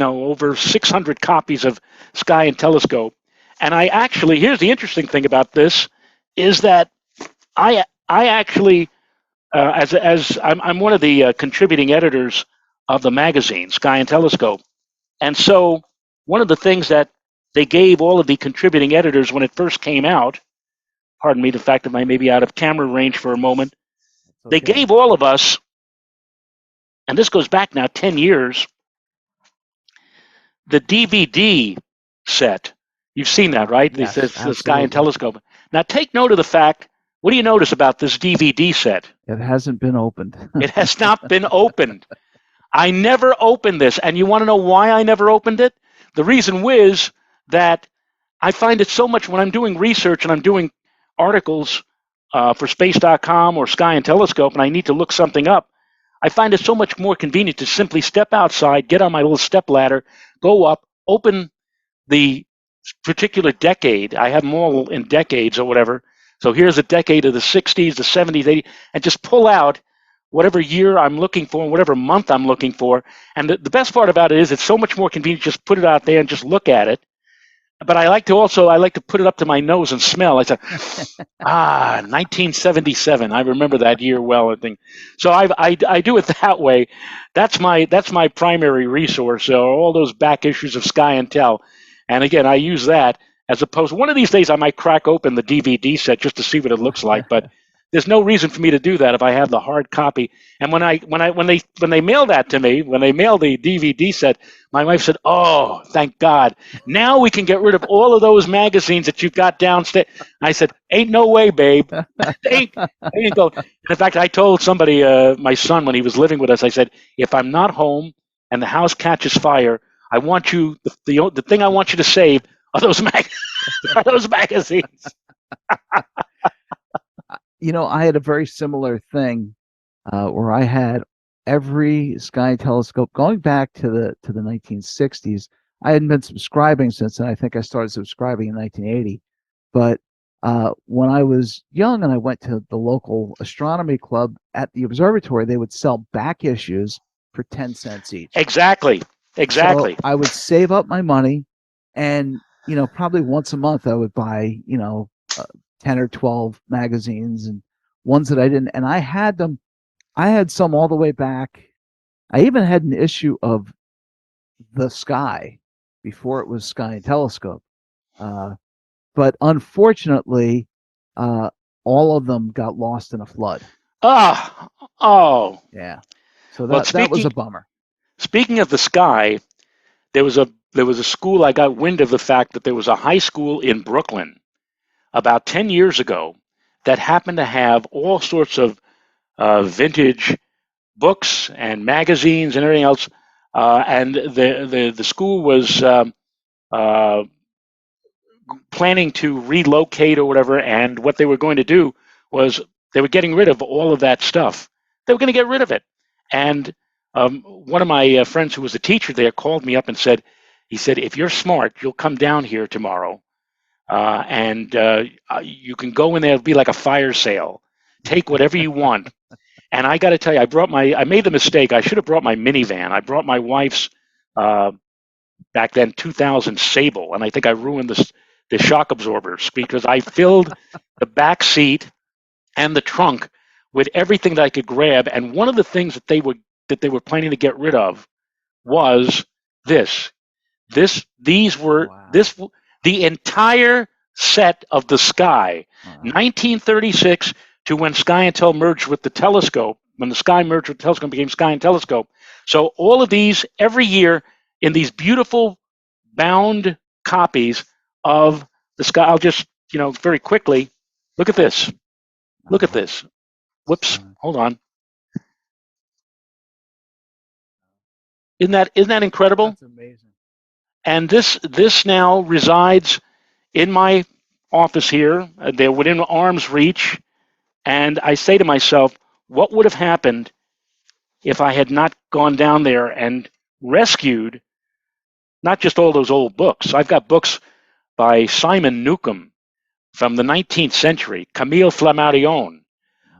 over 600 copies of Sky and Telescope. And I actually, here's the interesting thing about this, is that I actually, as I'm one of the contributing editors of the magazine, Sky and Telescope. And so one of the things that they gave all of the contributing editors when it first came out, pardon me, the fact that I may be out of camera range for a moment, Okay. they gave all of us, and this goes back now 10 years, the DVD set. You've seen that, right? Yes, the Sky absolutely. and Telescope. Now take note of the fact, what do you notice about this DVD set? It hasn't been opened. It has not been opened. I never opened this, and you want to know why I never opened it? The reason is that I find it so much when I'm doing research and I'm doing articles for space.com or Sky and Telescope, and I need to look something up. I find it so much more convenient to simply step outside, get on my little step ladder, go up, open the particular decade. I have them all in decades or whatever. So here's a decade of the 60s, the 70s, 80s, and just pull out whatever year I'm looking for, whatever month I'm looking for. And the best part about it is it's so much more convenient to just put it out there and just look at it. But I like to put it up to my nose and smell. I said, 1977. I remember that year well. I think so. I do it that way. That's my primary resource. All those back issues of Sky and Tel, and again, I use that as opposed. One of these days, I might crack open the DVD set just to see what it looks like. But there's no reason for me to do that if I have the hard copy. And when they mailed that to me, when they mailed the DVD set, my wife said, "Oh, thank God! Now we can get rid of all of those magazines that you've got downstairs." I said, "Ain't no way, babe. ain't go." In fact, I told somebody, my son, when he was living with us, I said, "If I'm not home and the house catches fire, I want you the thing I want you to save are those those magazines." You know, I had a very similar thing where I had every Sky Telescope going back to the 1960s. I hadn't been subscribing since then. I think I started subscribing in 1980. But when I was young and I went to the local astronomy club at the observatory, they would sell back issues for 10 cents each. Exactly. Exactly. So I would save up my money, and probably once a month I would buy 10 or 12 magazines, and ones that I didn't, and I had them. I had some all the way back. I even had an issue of The Sky before it was Sky and Telescope. Uh, but unfortunately, uh, all of them got lost in a flood. Ah, oh. Yeah, so Well, that was a bummer. speaking of The Sky, there was a school. I got wind of the fact that there was a high school in Brooklyn about 10 years ago that happened to have all sorts of vintage books and magazines and everything else. And the school was uh, planning to relocate or whatever. And what they were going to do was they were getting rid of all of that stuff. They were going to get rid of it. And one of my friends who was a teacher there called me up and said, he said, if you're smart, you'll come down here tomorrow and you can go in there. It'll be like a fire sale. Take whatever you want. And I got to tell you, I made the mistake. I should have brought my minivan. I brought my wife's back then 2000 Sable, and I think I ruined the shock absorbers because I filled the back seat and the trunk with everything that I could grab. And one of the things that they were planning to get rid of was this. These were Wow. the entire set of The Sky, Wow. 1936 to when Sky and Tel merged with the telescope. When the Sky merged with the telescope, became Sky and Telescope. So all of these every year in these beautiful bound copies of the Sky. I'll just very quickly look at this. Look at this. Whoops. Hold on. Isn't that incredible? That's amazing. And this now resides in my office here. They're within arm's reach. And I say to myself, what would have happened if I had not gone down there and rescued not just all those old books? I've got books by Simon Newcomb from the 19th century, Camille Flammarion,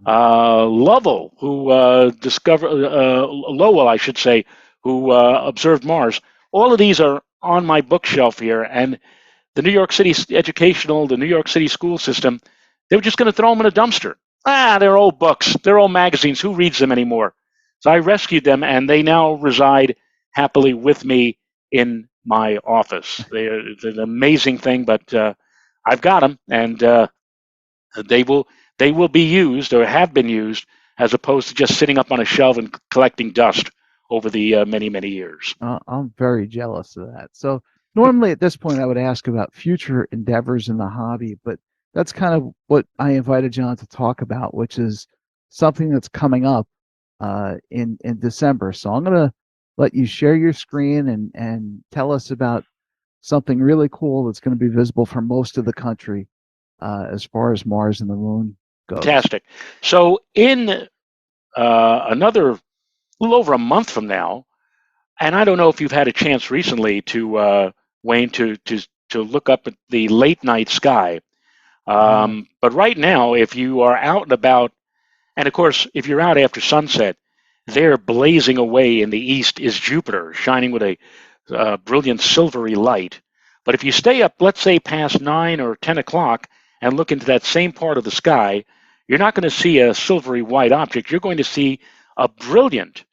Lovell, who discovered Lowell, I should say, who observed Mars. All of these are on my bookshelf here, and the New York City the New York City school system, they were just going to throw them in a dumpster. They're old books, they're old magazines. Who reads them anymore? So I rescued them, and they now reside happily with me in my office. It's an amazing thing, but I've got them, and they will be used or have been used as opposed to just sitting up on a shelf and collecting dust over the many years. I'm very jealous of that. So normally at this point I would ask about future endeavors in the hobby, but that's kind of what I invited John to talk about, which is something that's coming up in December. So I'm going to let you share your screen and tell us about something really cool that's going to be visible for most of the country as far as Mars and the Moon goes. Fantastic. So in another little over a month from now, and I don't know if you've had a chance recently to Wayne to look up at the late night sky, but right now, if you are out and about, and of course, if you're out after sunset, there blazing away in the east is Jupiter, shining with a brilliant silvery light. But if you stay up, let's say past 9 or 10 o'clock, and look into that same part of the sky, you're not going to see a silvery white object. You're going to see a brilliant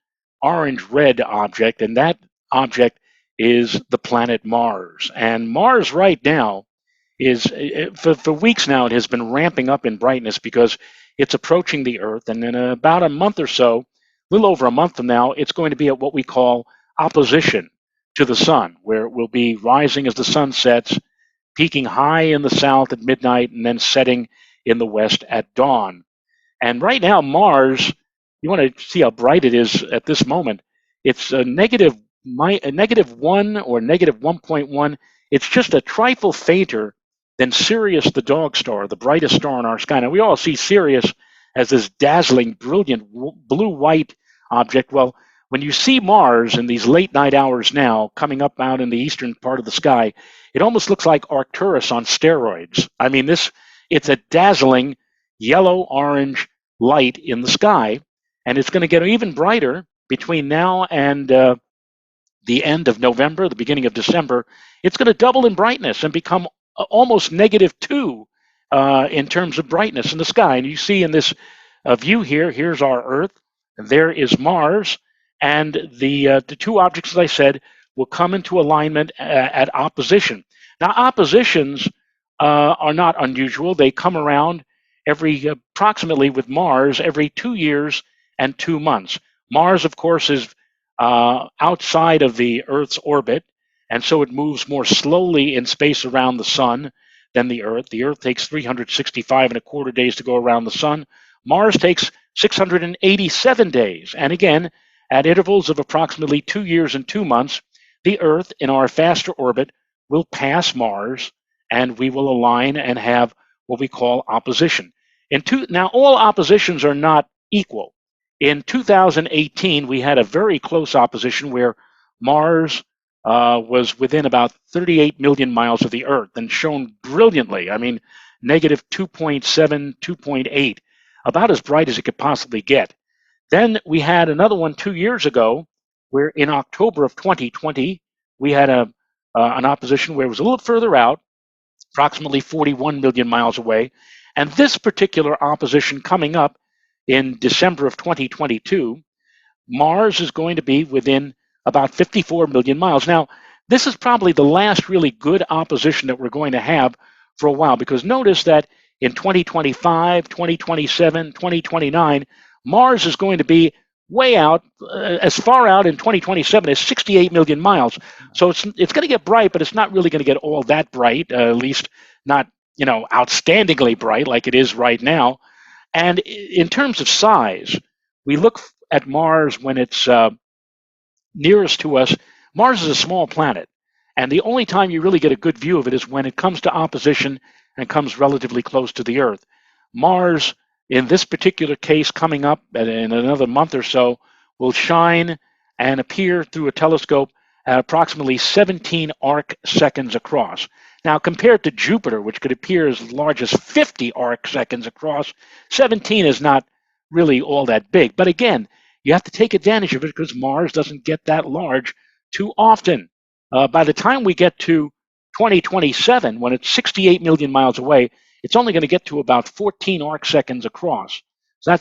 orange-red object, and that object is the planet Mars. And Mars right now is, for weeks now, it has been ramping up in brightness because it's approaching the Earth, and in about a month or so, a little over a month from now, it's going to be at what we call opposition to the sun, where it will be rising as the sun sets, peaking high in the south at midnight, and then setting in the west at dawn. And right now, Mars, you want to see how bright it is at this moment. It's a negative 1 or negative 1.1. It's just a trifle fainter than Sirius the dog star, the brightest star in our sky. Now, we all see Sirius as this dazzling, brilliant blue-white object. Well, when you see Mars in these late night hours now, coming up out in the eastern part of the sky, it almost looks like Arcturus on steroids. I mean, it's a dazzling yellow-orange light in the sky, and it's going to get even brighter between now and the end of November, the beginning of December, it's going to double in brightness and become almost -2 in terms of brightness in the sky. And you see in this view here, here's our Earth, and there is Mars, and the two objects, as I said, will come into alignment at opposition. Now, oppositions are not unusual. They come around approximately with Mars every 2 years and 2 months. Mars, of course, is outside of the Earth's orbit, and so it moves more slowly in space around the sun than the Earth. The Earth takes 365 and a quarter days to go around the sun. Mars takes 687 days. And again, at intervals of approximately 2 years and 2 months, the Earth in our faster orbit will pass Mars, and we will align and have what we call opposition. Now, all oppositions are not equal. In 2018, we had a very close opposition where Mars was within about 38 million miles of the Earth and shone brilliantly. I mean, -2.7, 2.8, about as bright as it could possibly get. Then we had another one 2 years ago where in October of 2020, we had an opposition where it was a little further out, approximately 41 million miles away. And this particular opposition coming up in December of 2022, Mars is going to be within about 54 million miles. Now, this is probably the last really good opposition that we're going to have for a while, because notice that in 2025, 2027, 2029, Mars is going to be way out, as far out in 2027 as 68 million miles. So it's going to get bright, but it's not really going to get all that bright, at least not, outstandingly bright like it is right now. And in terms of size, we look at Mars when it's nearest to us. Mars is a small planet, and the only time you really get a good view of it is when it comes to opposition and comes relatively close to the Earth. Mars, in this particular case, coming up in another month or so, will shine and appear through a telescope at approximately 17 arc seconds across. Now, compared to Jupiter, which could appear as large as 50 arc seconds across, 17 is not really all that big. But again, you have to take advantage of it because Mars doesn't get that large too often. By the time we get to 2027, when it's 68 million miles away, it's only going to get to about 14 arc seconds across. So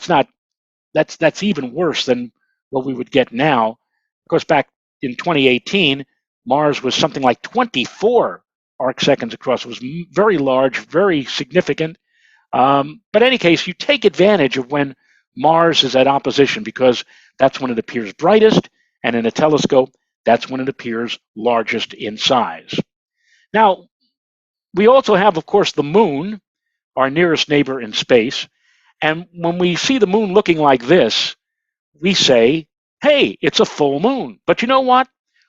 that's even worse than what we would get now. Of course, back in 2018, Mars was something like 24 arc seconds across. It was very large, very significant. But in any case, you take advantage of when Mars is at opposition, because that's when it appears brightest, and in a telescope, that's when it appears largest in size. Now, we also have, of course, the Moon, our nearest neighbor in space. And when we see the Moon looking like this, we say, hey, it's a full moon. But you know what?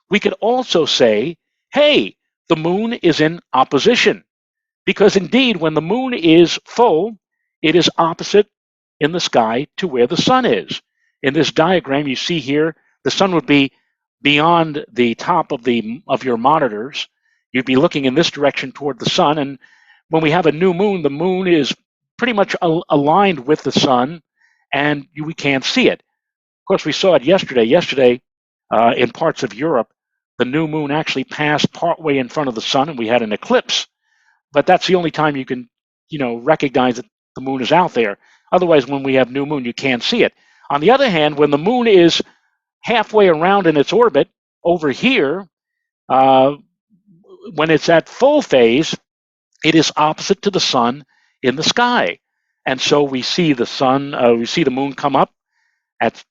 We could also say, hey, the Moon is in opposition. Because indeed, when the Moon is full, it is opposite in the sky to where the Sun is. In this diagram you see here, the Sun would be beyond the top of your monitors. You'd be looking in this direction toward the Sun, and when we have a new moon, the Moon is pretty much aligned with the Sun, and we can't see it. Of course, we saw it yesterday. Yesterday, in parts of Europe, the new moon actually passed partway in front of the Sun, and we had an eclipse. But that's the only time you can, recognize that the Moon is out there. Otherwise, when we have new moon, you can't see it. On the other hand, when the Moon is halfway around in its orbit over here, when it's at full phase, it is opposite to the Sun in the sky. And so we see the Sun, we see the Moon come up at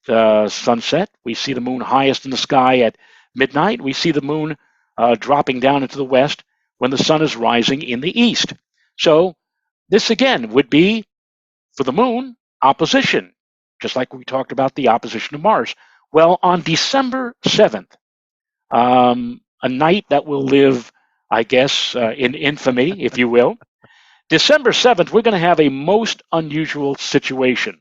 sunset. We see the Moon highest in the sky at midnight. We see the Moon dropping down into the west when the Sun is rising in the east. So this again would be, for the Moon, opposition, just like we talked about the opposition of Mars. Well, on December 7th, a night that will live, I guess, in infamy, if you will, December 7th, we're going to have a most unusual situation.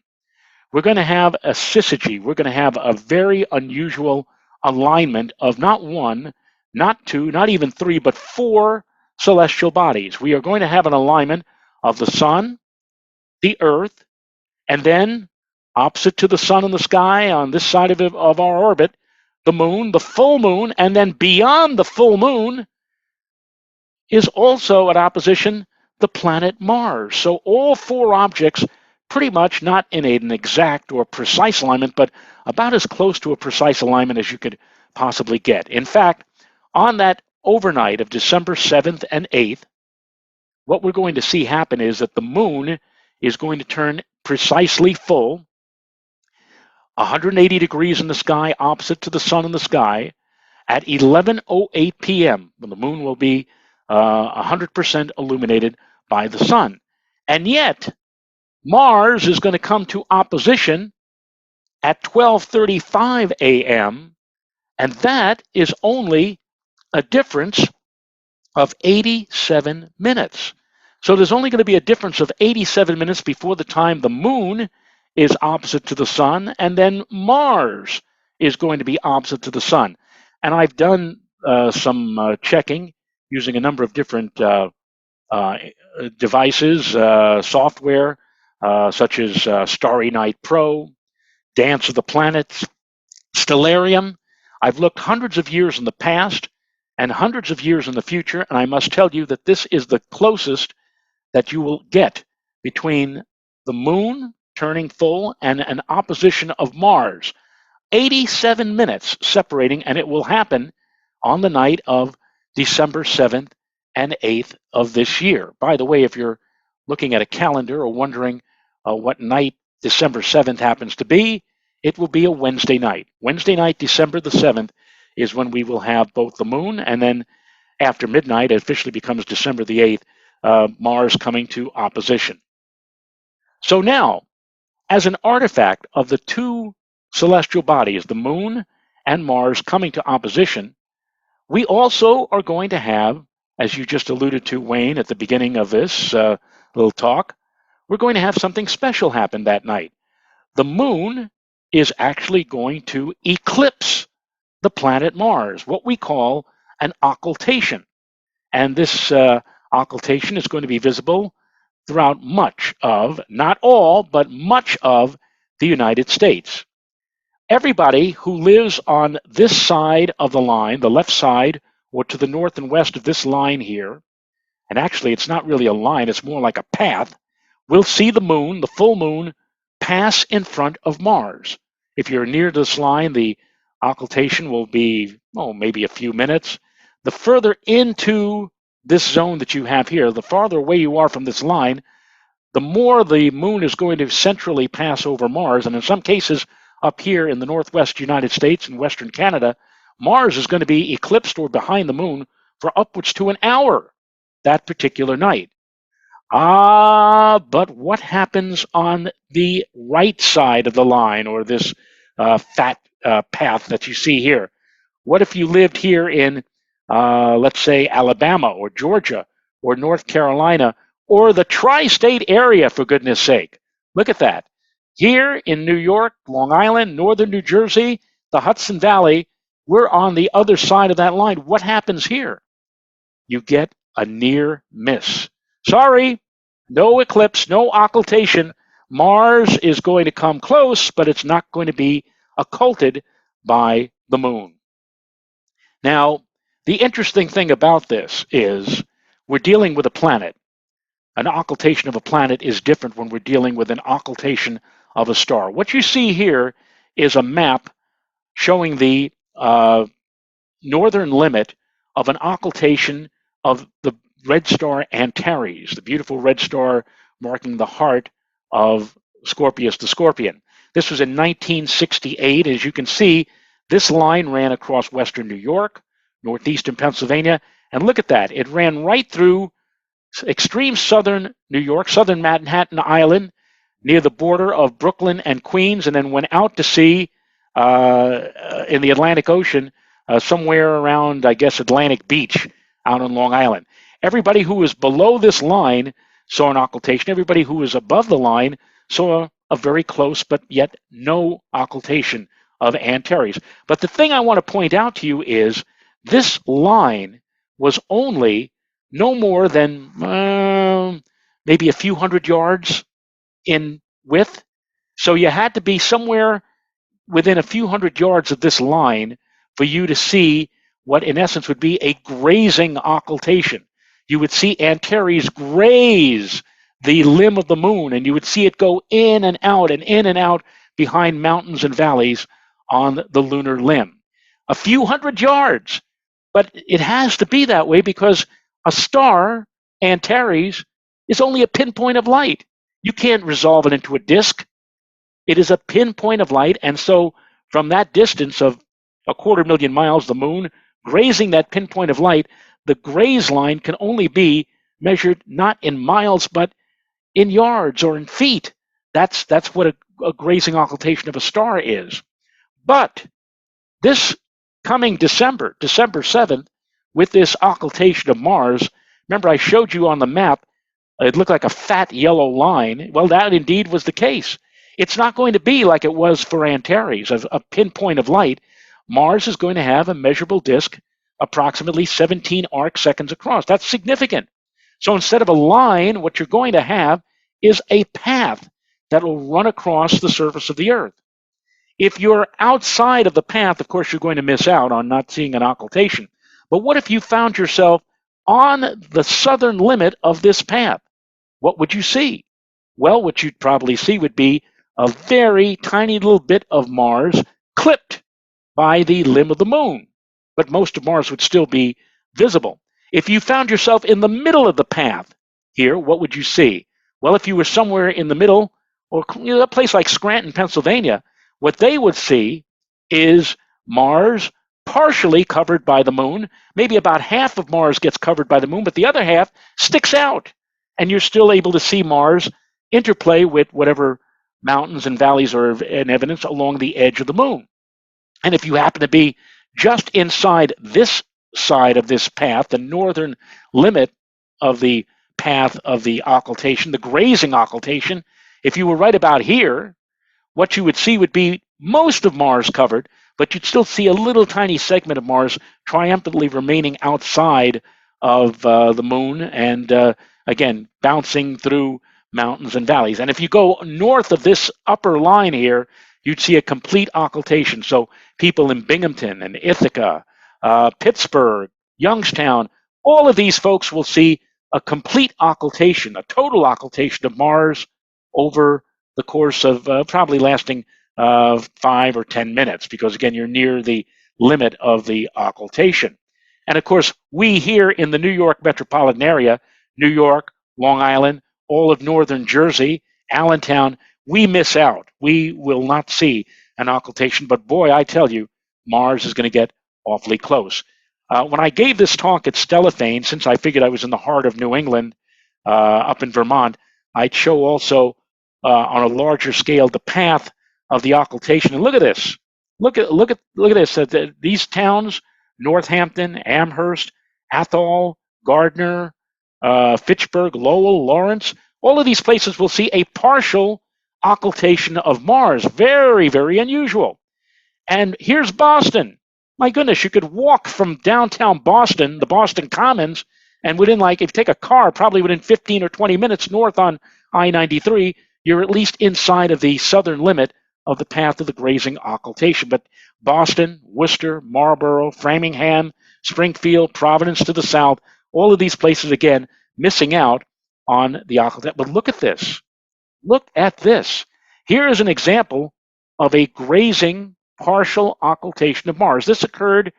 We're going to have a syzygy. We're going to have a very unusual alignment of not one, not two, not even three, but four celestial bodies. We are going to have an alignment of the Sun, the Earth, and then opposite to the Sun in the sky on this side of our orbit, the moon, the full moon, and then beyond the full moon is also at opposition the planet Mars. So all four objects pretty much not in an exact or precise alignment, but about as close to a precise alignment as you could possibly get. In fact, on that overnight of December 7th and 8th, what we're going to see happen is that the moon is going to turn precisely full, 180 degrees in the sky, opposite to the sun in the sky, at 11:08 p.m., when the moon will be 100% illuminated by the sun. And yet, Mars is going to come to opposition at 12:35 a.m., and that is only a difference of 87 minutes. So there's only going to be a difference of 87 minutes before the time the moon is opposite to the sun, and then Mars is going to be opposite to the sun. And I've done some checking using a number of different devices, software, such as Starry Night Pro, Dance of the Planets, Stellarium. I've looked hundreds of years in the past and hundreds of years in the future, and I must tell you that this is the closest that you will get between the moon turning full and an opposition of Mars. 87 minutes separating, and it will happen on the night of December 7th and 8th of this year. By the way, if you're looking at a calendar or wondering what night December 7th happens to be, it will be a Wednesday night. Wednesday night, December the 7th, is when we will have both the moon, and then after midnight, it officially becomes December the 8th, Mars coming to opposition. So now, as an artifact of the two celestial bodies, the moon and Mars coming to opposition, we also are going to have, as you just alluded to, Wayne, at the beginning of this little talk, we're going to have something special happen that night. The moon is actually going to eclipse the planet Mars, what we call an occultation. And this occultation is going to be visible throughout much of, not all, but much of the United States. Everybody who lives on this side of the line, the left side, or to the north and west of this line here, and actually it's not really a line, it's more like a path, will see the moon, the full moon, pass in front of Mars. If you're near this line, the occultation will be, maybe a few minutes. The further into this zone that you have here, the farther away you are from this line, the more the moon is going to centrally pass over Mars. And in some cases, up here in the northwest United States and western Canada, Mars is going to be eclipsed or behind the moon for upwards to an hour that particular night. But what happens on the right side of the line, or this fat path that you see here? What if you lived here in, let's say, Alabama or Georgia or North Carolina or the tri-state area, for goodness sake? Look at that. Here in New York, Long Island, northern New Jersey, the Hudson Valley, we're on the other side of that line. What happens here? You get a near miss. Sorry, no eclipse, no occultation. Mars is going to come close, but it's not going to be occulted by the moon. Now, the interesting thing about this is we're dealing with a planet. An occultation of a planet is different when we're dealing with an occultation of a star. What you see here is a map showing the northern limit of an occultation of the red star Antares, the beautiful red star marking the heart of Scorpius the Scorpion. This was in 1968. As you can see, this line ran across western New York, northeastern Pennsylvania, and look at that. It ran right through extreme southern New York, southern Manhattan Island, near the border of Brooklyn and Queens, and then went out to sea in the Atlantic Ocean, somewhere around, I guess, Atlantic Beach out on Long Island. Everybody who was below this line saw an occultation. Everybody who was above the line saw a very close but yet no occultation of Antares. But the thing I want to point out to you is this line was only no more than maybe a few hundred yards in width. So you had to be somewhere within a few hundred yards of this line for you to see what in essence would be a grazing occultation. You would see Antares graze the limb of the moon, and you would see it go in and out behind mountains and valleys on the lunar limb. A few hundred yards, but it has to be that way because a star, Antares, is only a pinpoint of light. You can't resolve it into a disk. It is a pinpoint of light, and so from that distance of 250,000 miles, the moon, grazing that pinpoint of light, the graze line can only be measured not in miles, but in yards or in feet. That's what a grazing occultation of a star is. But this coming December 7th, with this occultation of Mars, remember I showed you on the map, it looked like a fat yellow line. Well, that indeed was the case. It's not going to be like it was for Antares, a pinpoint of light. Mars is going to have a measurable disk approximately 17 arc seconds across. That's significant. So instead of a line, what you're going to have is a path that will run across the surface of the Earth. If you're outside of the path, of course, you're going to miss out on not seeing an occultation. But what if you found yourself on the southern limit of this path? What would you see? Well, what you'd probably see would be a very tiny little bit of Mars clipped by the limb of the moon. But most of Mars would still be visible. If you found yourself in the middle of the path here, what would you see? Well, if you were somewhere in the middle, or a place like Scranton, Pennsylvania, what they would see is Mars partially covered by the moon. Maybe about half of Mars gets covered by the moon, but the other half sticks out. And you're still able to see Mars interplay with whatever mountains and valleys are in evidence along the edge of the moon. And if you happen to be just inside this side of this path, the northern limit of the path of the occultation, the grazing occultation, if you were right about here, what you would see would be most of Mars covered, but you'd still see a little tiny segment of Mars triumphantly remaining outside of the moon and, again, bouncing through mountains and valleys. And if you go north of this upper line here, you'd see a complete occultation. So people in Binghamton and Ithaca, Pittsburgh, Youngstown, all of these folks will see a complete occultation, a total occultation of Mars over the course of probably lasting 5 or 10 minutes, because again, you're near the limit of the occultation. And of course, we here in the New York metropolitan area, New York, Long Island, all of northern Jersey, Allentown, we miss out. We will not see an occultation, but boy, I tell you, Mars is going to get awfully close. When I gave this talk at Stellafane, since I figured I was in the heart of New England, up in Vermont, I'd show also on a larger scale the path of the occultation. And look at this. Look at this. These towns: Northampton, Amherst, Athol, Gardner, Fitchburg, Lowell, Lawrence. All of these places will see a partial occultation of Mars. Very, very unusual. And here's Boston. My goodness, you could walk from downtown Boston, the Boston Commons, and within, like, if you take a car, probably within 15 or 20 minutes north on I-93, you're at least inside of the southern limit of the path of the grazing occultation. But Boston, Worcester, Marlborough, Framingham, Springfield, Providence to the south, all of these places, again, missing out on the occultation. But look at this. Look at this. Here is an example of a grazing partial occultation of Mars. This occurred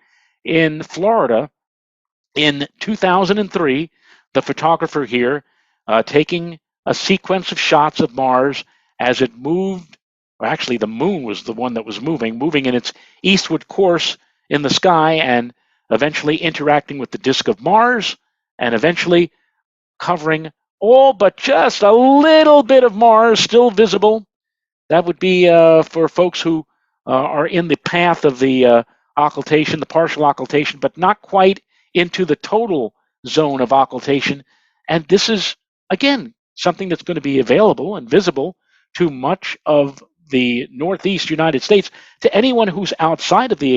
in Florida in 2003. The photographer here taking a sequence of shots of Mars as it moved. Or actually, the moon was the one that was moving in its eastward course in the sky, and eventually interacting with the disk of Mars, and eventually covering all but just a little bit of Mars still visible. That would be for folks who are in the path of the occultation, the partial occultation, but not quite into the total zone of occultation. And this is, again, something that's going to be available and visible to much of the Northeast United States. To anyone who's outside of the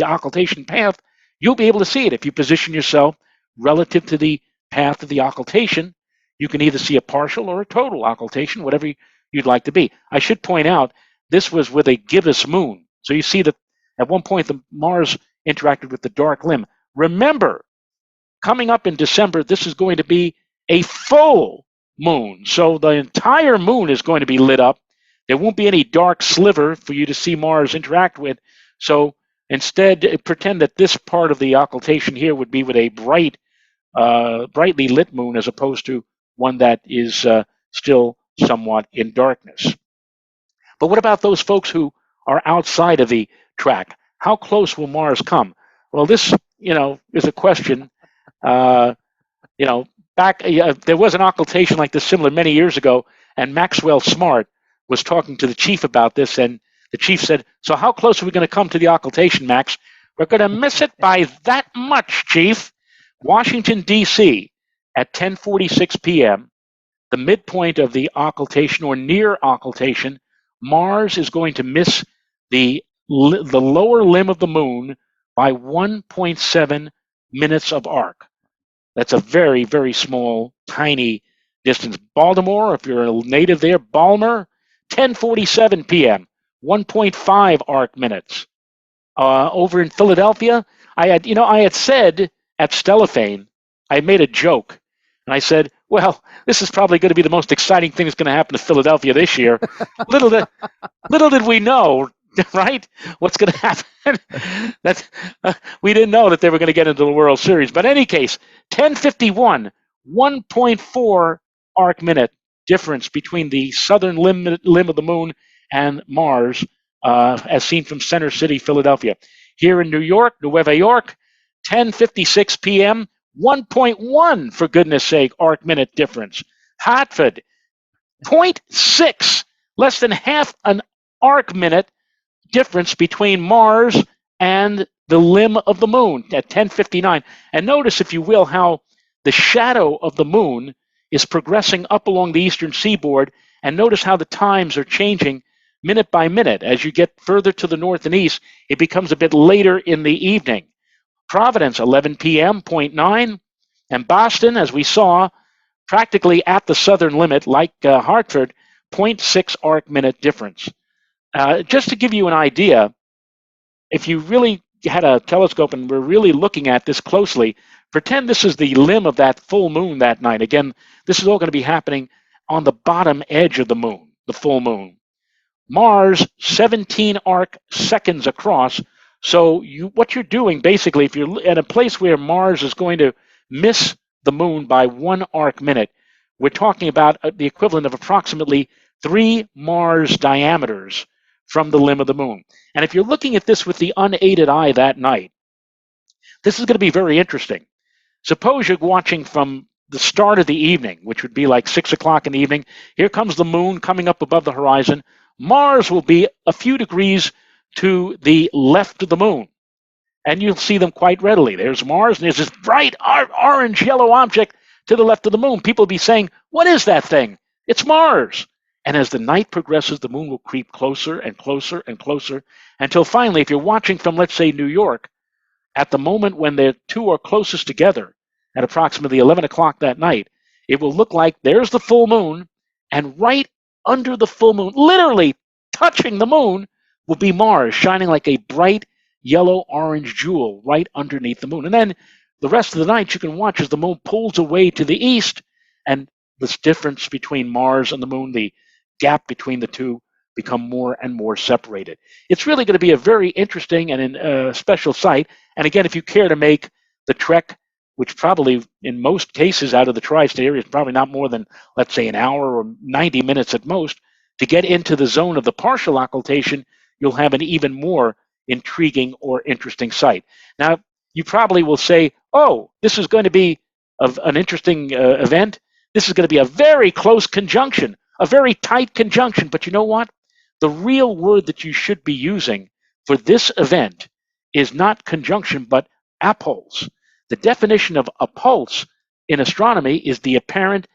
occultation path, you'll be able to see it. If you position yourself relative to the path of the occultation, you can either see a partial or a total occultation, whatever you'd like to be. I should point out, this was with a gibbous moon. So you see that At one point, the Mars interacted with the dark limb. Remember, coming up in December, this is going to be a full moon. So the entire moon is going to be lit up. There won't be any dark sliver for you to see Mars interact with. So instead, pretend that this part of the occultation here would be with a brightly lit moon as opposed to one that is still somewhat in darkness. But what about those folks who are outside of the track? How close will Mars come? Well, this, is a question. Back there was an occultation like this similar many years ago, and Maxwell Smart was talking to the chief about this, and the chief said, "So how close are we going to come to the occultation, Max?" "We're going to miss it by that much, Chief." Washington, D.C., at 10:46 p.m., the midpoint of the occultation or near occultation, Mars is going to miss the lower limb of the moon by 1.7 minutes of arc. That's a very, very small, tiny distance. Baltimore, if you're a native there, Balmer, 10:47 p.m., 1.5 arc minutes. Over in Philadelphia, I had said at Stellafane, I made a joke, and I said, well, this is probably going to be the most exciting thing that's going to happen to Philadelphia this year. Little did we know, right, what's going to happen. We didn't know that they were going to get into the World Series. But in any case, 10:51, 1.4 arc minute difference between the southern limb of the moon and Mars, as seen from Center City, Philadelphia. Here in New York, Nueva York, 10:56 p.m., 1.1, for goodness sake, arc minute difference. Hartford, 0.6, less than half an arc minute difference between Mars and the limb of the moon at 10:59. And notice, if you will, how the shadow of the moon is progressing up along the eastern seaboard, and notice how the times are changing minute by minute. As you get further to the north and east, it becomes a bit later in the evening. Providence, 11 p.m., 0.9, and Boston, as we saw, practically at the southern limit, like Hartford, 0.6 arc minute difference. Just to give you an idea, if you really had a telescope and we're really looking at this closely, pretend this is the limb of that full moon that night. Again, this is all going to be happening on the bottom edge of the moon, the full moon. Mars, 17 arc seconds across. So what you're doing, basically, if you're at a place where Mars is going to miss the moon by 1 arc minute, we're talking about the equivalent of approximately 3 Mars diameters from the limb of the moon. And if you're looking at this with the unaided eye that night, this is going to be very interesting. Suppose you're watching from the start of the evening, which would be like 6 o'clock in the evening. Here comes the moon coming up above the horizon. Mars will be a few degrees to the left of the moon, and you'll see them quite readily. There's Mars, and there's this bright orange yellow object to the left of the moon. People will be saying, "What is that thing?" "It's Mars." And as the night progresses, the moon will creep closer and closer and closer until finally, if you're watching from, let's say, New York, at the moment when the two are closest together, at approximately 11 o'clock that night, it will look like there's the full moon, and right under the full moon, literally touching the moon, will be Mars, shining like a bright yellow-orange jewel right underneath the moon. And then the rest of the night, you can watch as the moon pulls away to the east, and this difference between Mars and the moon, the gap between the two, become more and more separated. It's really going to be a very interesting and special sight. And again, if you care to make the trek, which probably in most cases out of the tri-state area is probably not more than, let's say, an hour or 90 minutes at most, to get into the zone of the partial occultation, you'll have an even more intriguing or interesting sight. Now, you probably will say, oh, this is going to be an interesting event. This is going to be a very close conjunction, a very tight conjunction. But you know what? The real word that you should be using for this event is not conjunction, but appulse. The definition of a pulse in astronomy is the apparent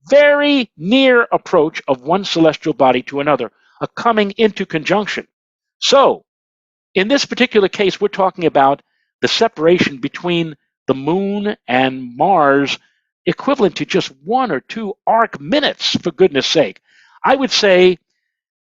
very near approach of one celestial body to another, a coming into conjunction. So, in this particular case, we're talking about the separation between the moon and Mars, equivalent to just 1 or 2 arc minutes, for goodness sake. I would say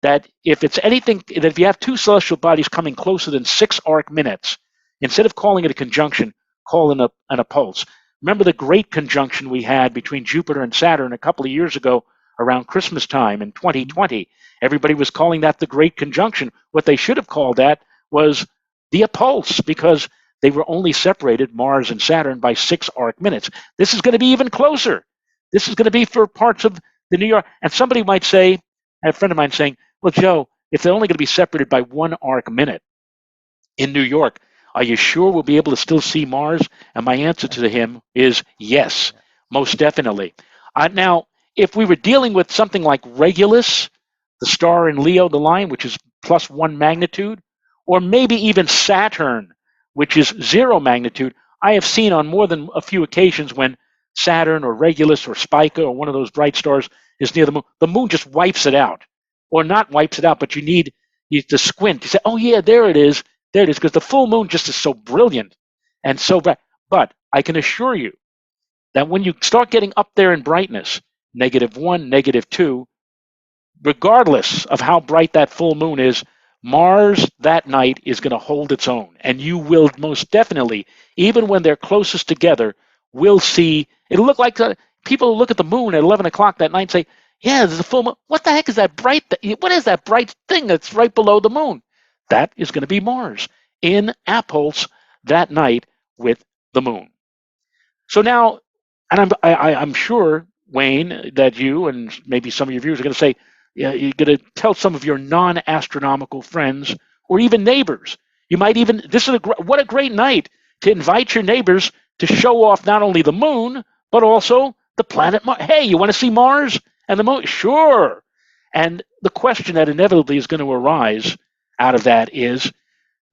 that if it's anything, that if you have two celestial bodies coming closer than 6 arc minutes, instead of calling it a conjunction, call it a pulse. Remember the great conjunction we had between Jupiter and Saturn a couple of years ago around Christmas time in 2020? Everybody was calling that the great conjunction. What they should have called that was the pulse, because they were only separated, Mars and Saturn, by 6 arc minutes. This is going to be even closer. This is going to be for parts of the New York. And somebody might say, I have a friend of mine saying, well, Joe, if they're only going to be separated by 1 arc minute in New York, are you sure we'll be able to still see Mars? And my answer to him is yes, most definitely. Now, if we were dealing with something like Regulus, the star in Leo, the lion, which is +1 magnitude, or maybe even Saturn, which is 0 magnitude, I have seen on more than a few occasions when Saturn or Regulus or Spica or one of those bright stars is near the moon just wipes it out. Or not wipes it out, but you need to squint. You say, oh yeah, there it is, because the full moon just is so brilliant and so bright. But I can assure you that when you start getting up there in brightness, -1, -2, regardless of how bright that full moon is, Mars that night is going to hold its own. And you will most definitely, even when they're closest together, will see, it'll look like people will look at the moon at 11 o'clock that night and say, yeah, there's a full moon. What the heck is that bright what is that bright thing that's right below the moon? That is going to be Mars in appulse that night with the moon. So now, and I'm sure, Wayne, that you and maybe some of your viewers are going to say, yeah, you're going to tell some of your non-astronomical friends or even neighbors. You might even, what a great night to invite your neighbors to show off not only the moon, but also the planet Mars. Hey, you want to see Mars and the moon? Sure. And the question that inevitably is going to arise out of that is,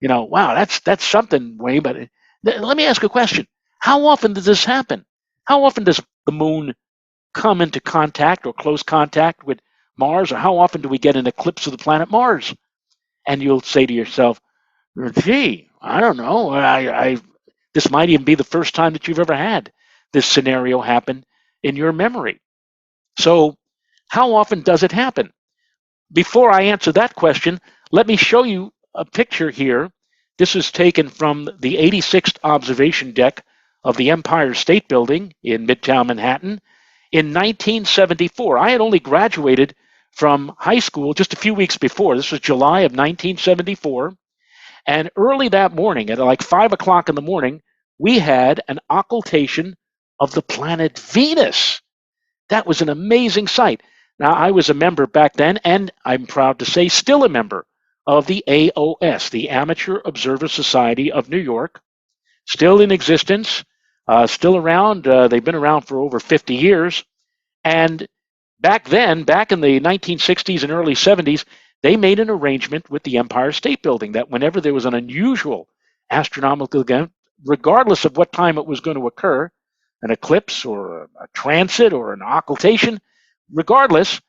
wow, that's something, Wayne, but let me ask a question. How often does this happen? How often does the moon come into contact or close contact with Mars, or how often do we get an eclipse of the planet Mars? And you'll say to yourself, gee, I don't know. This might even be the first time that you've ever had this scenario happen in your memory. So how often does it happen? Before I answer that question, let me show you a picture here. This is taken from the 86th observation deck of the Empire State Building in Midtown Manhattan in 1974. I had only graduated from high school just a few weeks before. This was July of 1974. And early that morning, at like 5 o'clock in the morning, we had an occultation of the planet Venus. That was an amazing sight. Now, I was a member back then, and I'm proud to say still a member of the AOS, the Amateur Observer Society of New York, still in existence, still around. They've been around for over 50 years. And back then, back in the 1960s and early 70s, they made an arrangement with the Empire State Building that whenever there was an unusual astronomical event, regardless of what time it was going to occur, an eclipse or a transit or an occultation, regardless,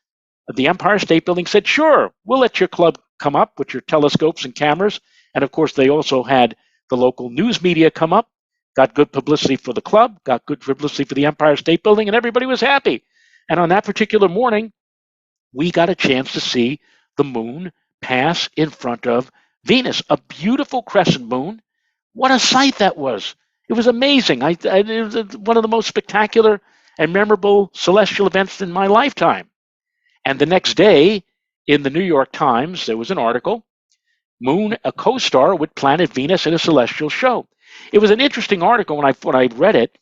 the Empire State Building said, sure, we'll let your club come up with your telescopes and cameras. And of course, they also had the local news media come up, got good publicity for the club, got good publicity for the Empire State Building, and everybody was happy. And on that particular morning, we got a chance to see the moon pass in front of Venus, a beautiful crescent moon. What a sight that was. It was amazing. It was one of the most spectacular and memorable celestial events in my lifetime. And the next day, in the New York Times, there was an article, Moon, a co-star with planet Venus in a celestial show. It was an interesting article when I read it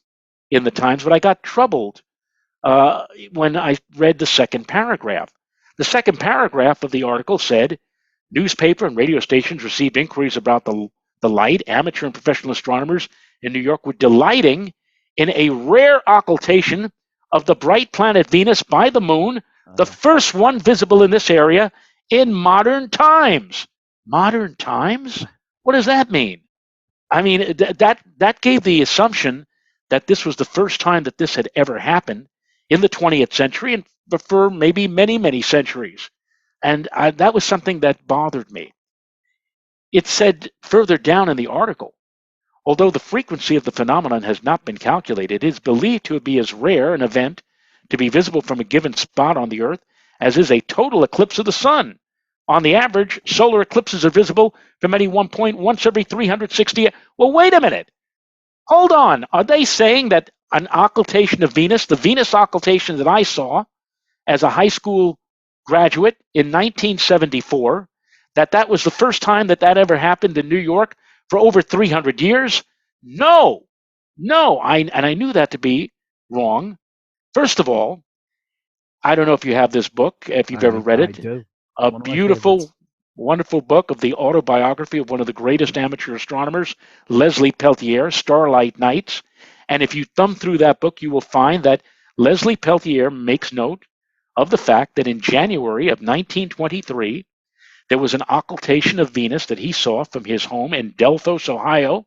in the Times, but I got troubled when I read the second paragraph. The second paragraph of the article said, newspaper and radio stations received inquiries about the light. Amateur and professional astronomers in New York were delighting in a rare occultation of the bright planet Venus by the moon, the first one visible in this area in modern times. Modern times? What does that mean? I mean, that gave the assumption that this was the first time that this had ever happened in the 20th century and for maybe many, many centuries. And that was something that bothered me. It said further down in the article, although the frequency of the phenomenon has not been calculated, it is believed to be as rare an event to be visible from a given spot on the Earth as is a total eclipse of the sun. On the average, solar eclipses are visible from any one point once every 360 years. Well, wait a minute. Hold on. Are they saying that an occultation of Venus, the Venus occultation that I saw as a high school graduate in 1974, that was the first time that ever happened in New York for over 300 years? No. I knew that to be wrong. First of all, I don't know if you have this book, if you've ever read it. I do. A One of my beautiful, favorites. wonderful book of the autobiography of one of the greatest amateur astronomers, Leslie Peltier, Starlight Nights. And if you thumb through that book, you will find that Leslie Peltier makes note of the fact that in January of 1923, there was an occultation of Venus that he saw from his home in Delphos, Ohio.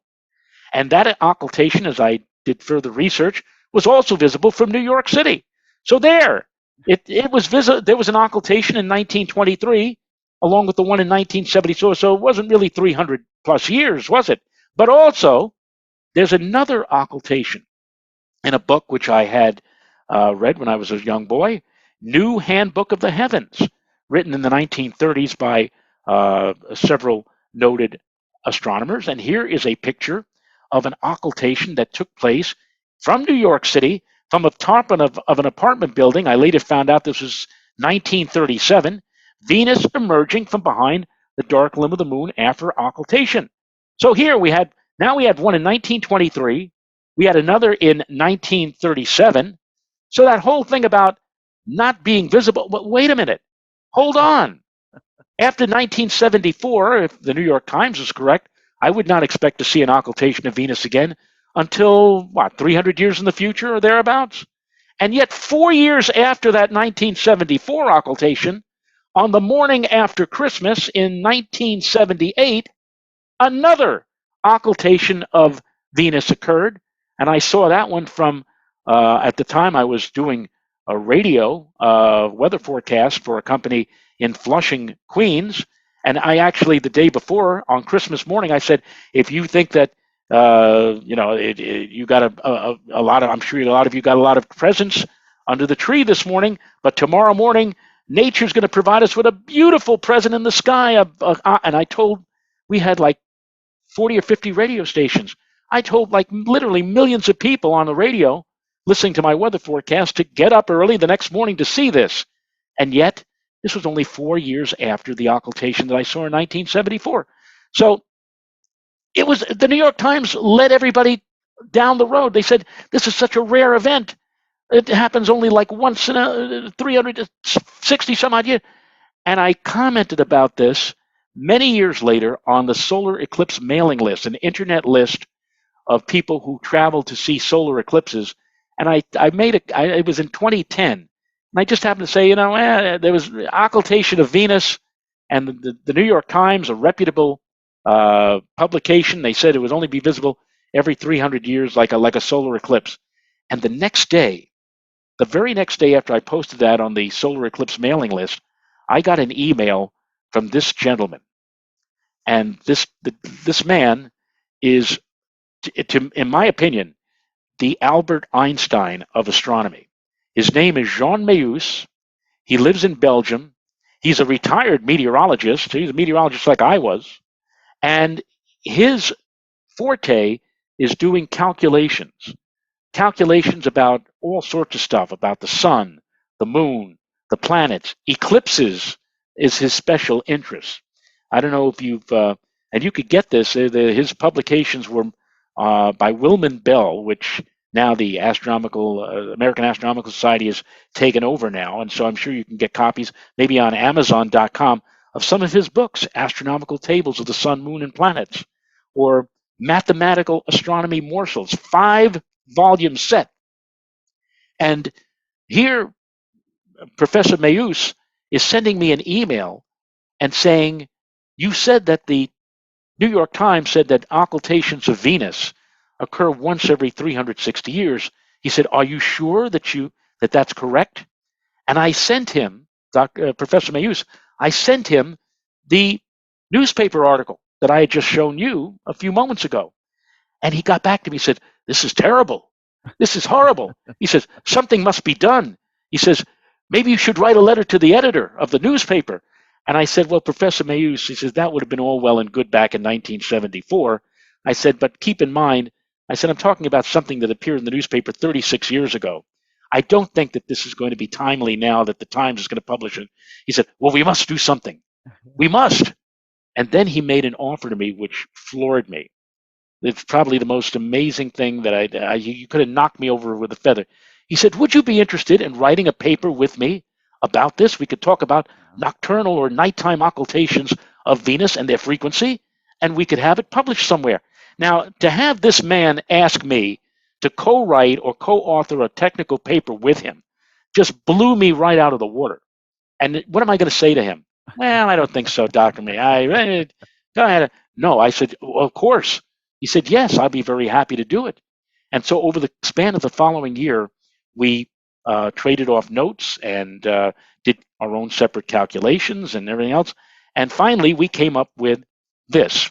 And that occultation, as I did further research, was also visible from New York City. So there was an occultation in 1923, along with the one in 1974. So it wasn't really 300 plus years, was it? But also, there's another occultation in a book which I had read when I was a young boy, New Handbook of the Heavens, written in the 1930s by several noted astronomers. And here is a picture of an occultation that took place from New York City, from a top of an apartment building. I later found out this was 1937, Venus emerging from behind the dark limb of the moon after occultation. So here we had one in 1923, we had another in 1937. So that whole thing about not being visible, but wait a minute, hold on. After 1974, if the New York Times is correct, I would not expect to see an occultation of Venus again until, 300 years in the future or thereabouts? And yet 4 years after that 1974 occultation, on the morning after Christmas in 1978, another occultation of Venus occurred. And I saw that one from, at the time I was doing a radio weather forecast for a company in Flushing, Queens. And I actually, the day before, on Christmas morning, I said, if you think that, you got a lot of, I'm sure a lot of you got a lot of presents under the tree this morning, but tomorrow morning, nature's going to provide us with a beautiful present in the sky. And I told, we had like 40 or 50 radio stations. I told like literally millions of people on the radio listening to my weather forecast to get up early the next morning to see this. And yet, this was only 4 years after the occultation that I saw in 1974. So it was, the New York Times led everybody down the road. They said, this is such a rare event. It happens only like once in a 360 some odd years. And I commented about this many years later on the solar eclipse mailing list, an internet list of people who travel to see solar eclipses. And it was in 2010. And I just happened to say, there was occultation of Venus, and the New York Times, a reputable publication, they said it would only be visible every 300 years, like a solar eclipse. And the very next day after I posted that on the solar eclipse mailing list, I got an email from this gentleman. And this man is, in my opinion, the Albert Einstein of astronomy. His name is Jean Meus. He lives in Belgium. He's a retired meteorologist. He's a meteorologist like I was. And his forte is doing calculations about all sorts of stuff, about the sun, the moon, the planets. Eclipses is his special interest. I don't know if you've, and you could get this, his publications were by Wilman Bell, which now the American Astronomical Society has taken over now. And so I'm sure you can get copies, maybe on Amazon.com, of some of his books, Astronomical Tables of the Sun, Moon, and Planets, or Mathematical Astronomy Morsels, 5-volume set. And here, Professor Meus is sending me an email and saying, you said that the New York Times said that occultations of Venus occur once every 360 years. He said, are you sure that that's correct? And I sent him, Professor Meus, I sent him the newspaper article that I had just shown you a few moments ago. And he got back to me and said, this is terrible. This is horrible. He says, something must be done. He says, maybe you should write a letter to the editor of the newspaper. And I said, well, Professor Mayus, he says, that would have been all well and good back in 1974. I said, but keep in mind, I said, I'm talking about something that appeared in the newspaper 36 years ago. I don't think that this is going to be timely now that the Times is going to publish it. He said, well, we must do something. We must. And then he made an offer to me which floored me. It's probably the most amazing thing that you could have knocked me over with a feather. He said, would you be interested in writing a paper with me about this? We could talk about nocturnal or nighttime occultations of Venus and their frequency, and we could have it published somewhere. Now, to have this man ask me to co-write or co-author a technical paper with him just blew me right out of the water. And what am I going to say to him? Well, I don't think so, Dr. May. Go ahead. No, I said, well, of course. He said, yes, I'll be very happy to do it. And so over the span of the following year, we traded off notes and did our own separate calculations and everything else. And finally, we came up with this,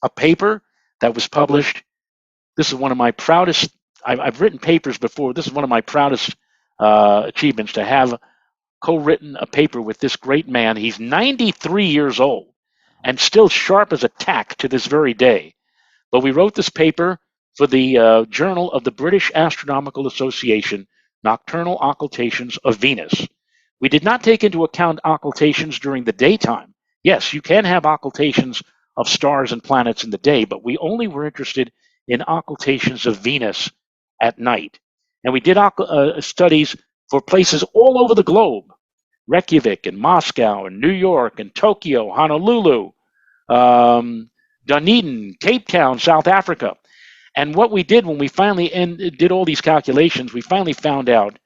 a paper that was published. This is one of my proudest, I've written papers before. This is one of my proudest achievements, to have co-written a paper with this great man. He's 93 years old and still sharp as a tack to this very day. But we wrote this paper for the Journal of the British Astronomical Association, Nocturnal Occultations of Venus. We did not take into account occultations during the daytime. Yes, you can have occultations of stars and planets in the day, but we only were interested in occultations of Venus at night. And we did studies for places all over the globe: Reykjavik and Moscow and New York and Tokyo, Honolulu, Dunedin, Cape Town, South Africa. And what we did when we finally did all these calculations, we finally found out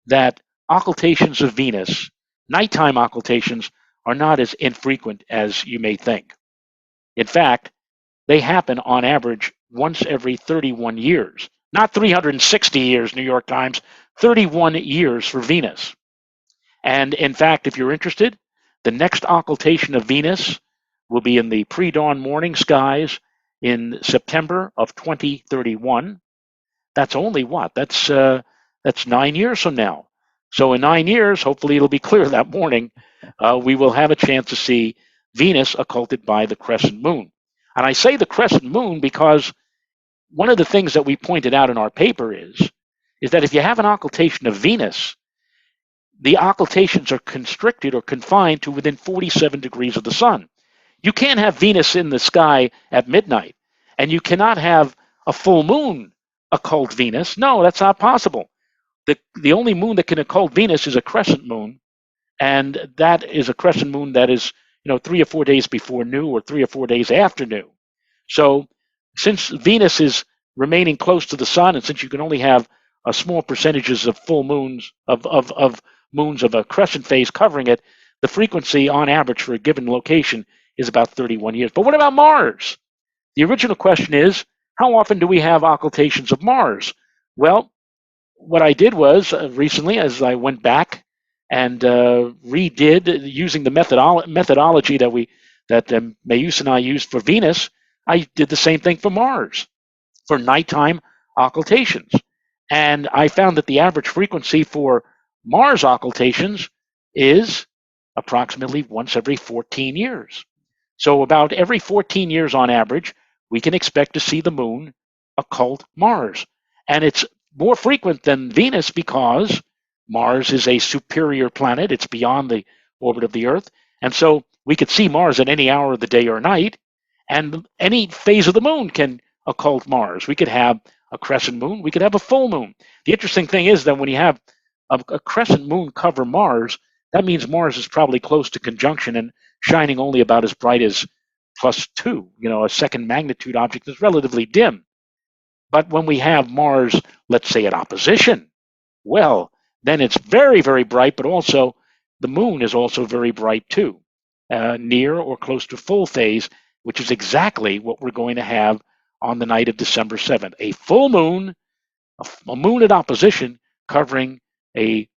that occultations of Venus, nighttime occultations, are not as infrequent as you may think. In fact, they happen on average once every 31 years. Not 360 years, New York Times, 31 years for Venus. And in fact, if you're interested, the next occultation of Venus will be in the pre-dawn morning skies in September of 2031. That's only what? That's 9 years from now. So in 9 years, hopefully it'll be clear that morning, we will have a chance to see Venus occulted by the crescent moon. And I say the crescent moon because one of the things that we pointed out in our paper is that if you have an occultation of Venus, the occultations are constricted or confined to within 47 degrees of the sun. You can't have Venus in the sky at midnight, and you cannot have a full moon occult Venus. No, that's not possible. The only moon that can occult Venus is a crescent moon, and that is a crescent moon that is 3 or 4 days before new or 3 or 4 days after new. So since Venus is remaining close to the sun, and since you can only have small percentages of full moons, of moons of a crescent phase covering it, the frequency on average for a given location is about 31 years. But what about Mars? The original question is, how often do we have occultations of Mars? Well, what I did was recently, as I went back and redid using the methodology that Mayus and I used for Venus, I did the same thing for Mars, for nighttime occultations. And I found that the average frequency for Mars occultations is approximately once every 14 years. So about every 14 years on average, we can expect to see the moon occult Mars. And it's more frequent than Venus because Mars is a superior planet. It's beyond the orbit of the Earth. And so we could see Mars at any hour of the day or night, and any phase of the moon can occult Mars. We could have a crescent moon. We could have a full moon. The interesting thing is that when you have a crescent moon cover Mars, that means Mars is probably close to conjunction and shining only about as bright as +2, a second magnitude object that's relatively dim. But when we have Mars, let's say at opposition, well, then it's very, very bright, but also the moon is also very bright too, near or close to full phase, which is exactly what we're going to have on the night of December 7th. A full moon, a moon at opposition covering a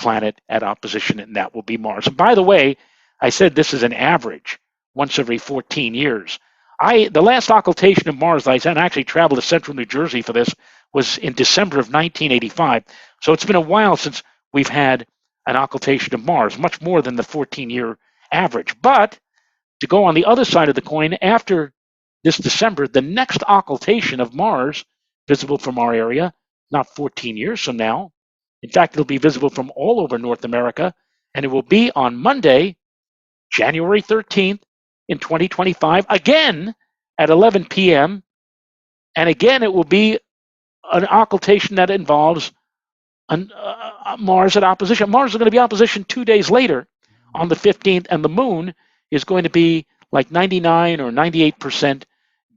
planet at opposition, and that will be Mars. And by the way, I said this is an average, once every 14 years. The last occultation of Mars that I said, I actually traveled to central New Jersey for this, was in December of 1985. So it's been a while since we've had an occultation of Mars, much more than the 14-year average. But to go on the other side of the coin, after this December, the next occultation of Mars, visible from our area, not 14 years from now. In fact, it'll be visible from all over North America, and it will be on Monday, January 13th in 2025, again at 11 p.m. And again, it will be an occultation that involves Mars at opposition. Mars is going to be opposition 2 days later on the 15th, and the moon is going to be like 99 or 98%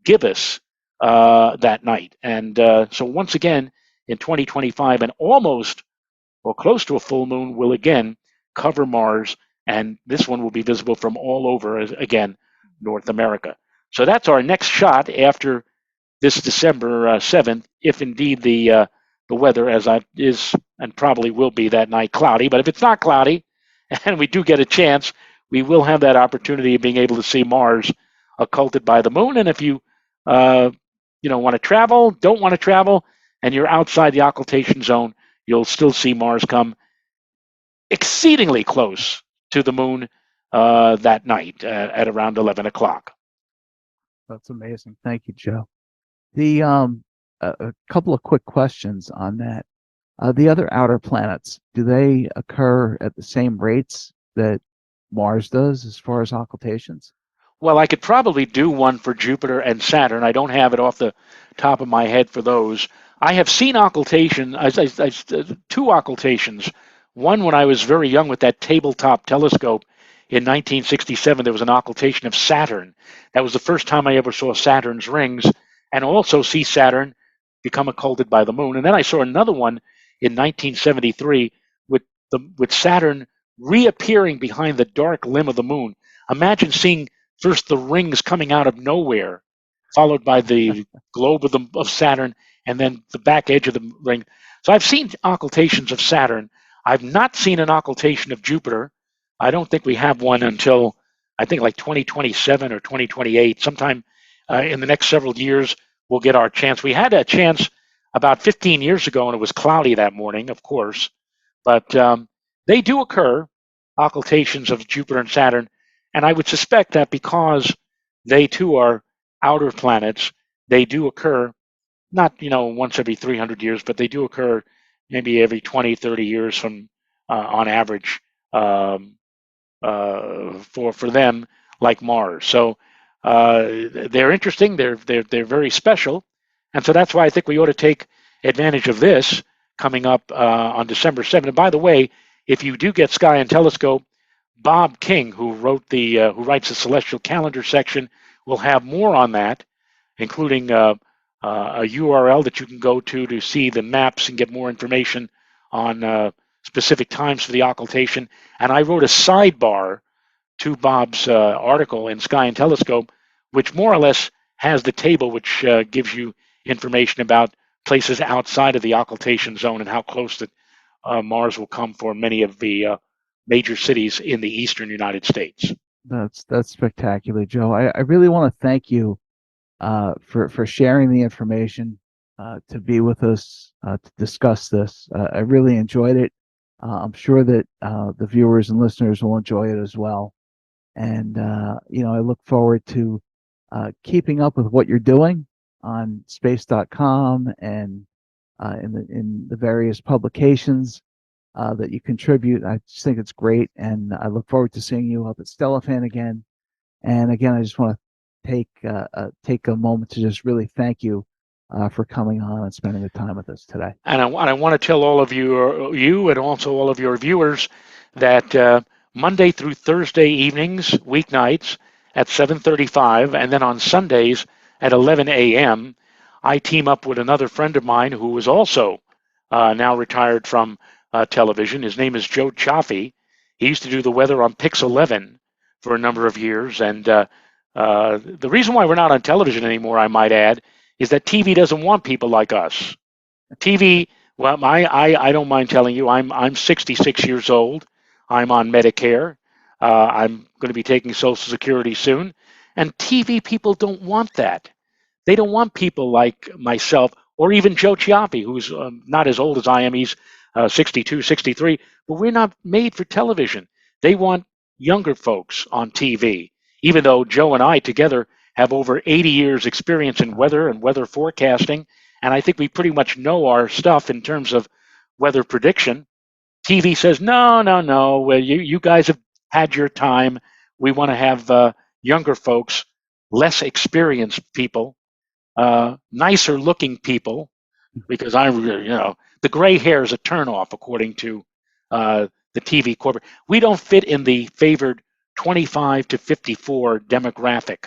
gibbous that night. And so once again, in 2025, an almost or close to a full moon will again cover Mars, and this one will be visible from all over, again, North America. So that's our next shot after this December 7th, if indeed the weather is and probably will be that night cloudy. But if it's not cloudy, and we do get a chance, we will have that opportunity of being able to see Mars occulted by the moon. And if you want to travel, don't want to travel, and you're outside the occultation zone, you'll still see Mars come exceedingly close to the moon that night at around 11 o'clock. That's amazing. Thank you, Joe. The a couple of quick questions on that. The other outer planets, do they occur at the same rates that Mars does as far as occultations? Well, I could probably do one for Jupiter and Saturn. I don't have it off the top of my head for those. I have seen occultation, two occultations. One when I was very young with that tabletop telescope in 1967, there was an occultation of Saturn. That was the first time I ever saw Saturn's rings, and also see Saturn become occulted by the moon. And then I saw another one in 1973 with Saturn reappearing behind the dark limb of the moon. Imagine seeing first the rings coming out of nowhere, followed by the globe of Saturn, and then the back edge of the ring. So I've seen occultations of Saturn. I've not seen an occultation of Jupiter. I don't think we have one until, I think, like 2027 or 2028. Sometime in the next several years, we'll get our chance. We had a chance about 15 years ago, and it was cloudy that morning, of course. But they do occur, occultations of Jupiter and Saturn. And I would suspect that because they too are outer planets, they do occur, not once every 300 years, but they do occur maybe every 20, 30 years from on average for them, like Mars. So they're interesting. They're very special, and so that's why I think we ought to take advantage of this coming up on December 7th. And by the way, if you do get Sky and Telescope, Bob King, who writes the Celestial Calendar section, will have more on that, including a URL that you can go to see the maps and get more information on specific times for the occultation. And I wrote a sidebar to Bob's article in Sky and Telescope, which more or less has the table which gives you information about places outside of the occultation zone and how close that Mars will come for many of the major cities in the eastern United States. That's spectacular, Joe. I really want to thank you for sharing the information, to be with us, to discuss this. I really enjoyed it. I'm sure that the viewers and listeners will enjoy it as well. And I look forward to keeping up with what you're doing on space.com and in the various publications that you contribute. I just think it's great, and I look forward to seeing you up at Stellafan again. And again, I just want to take a moment to just really thank you for coming on and spending the time with us today. And I want to tell all of you and also all of your viewers that Monday through Thursday evenings, weeknights at 7:35, and then on Sundays at 11 a.m., I team up with another friend of mine who is also now retired from television. His name is Joe Cioffi. He used to do the weather on Pix 11 for a number of years. And the reason why we're not on television anymore, I might add, is that TV doesn't want people like us. TV, well, I don't mind telling you, I'm 66 years old. I'm on Medicare. I'm going to be taking Social Security soon. And TV people don't want that. They don't want people like myself or even Joe Cioffi, who's not as old as I am. He's 62, 63. But we're not made for television. They want younger folks on TV, even though Joe and I together have over 80 years experience in weather and weather forecasting. And I think we pretty much know our stuff in terms of weather prediction. TV says, no, no, no, well, you guys have had your time. We want to have younger folks, less experienced people, nicer looking people, because the gray hair is a turnoff according to the TV corporate. We don't fit in the favored 25 to 54 demographic.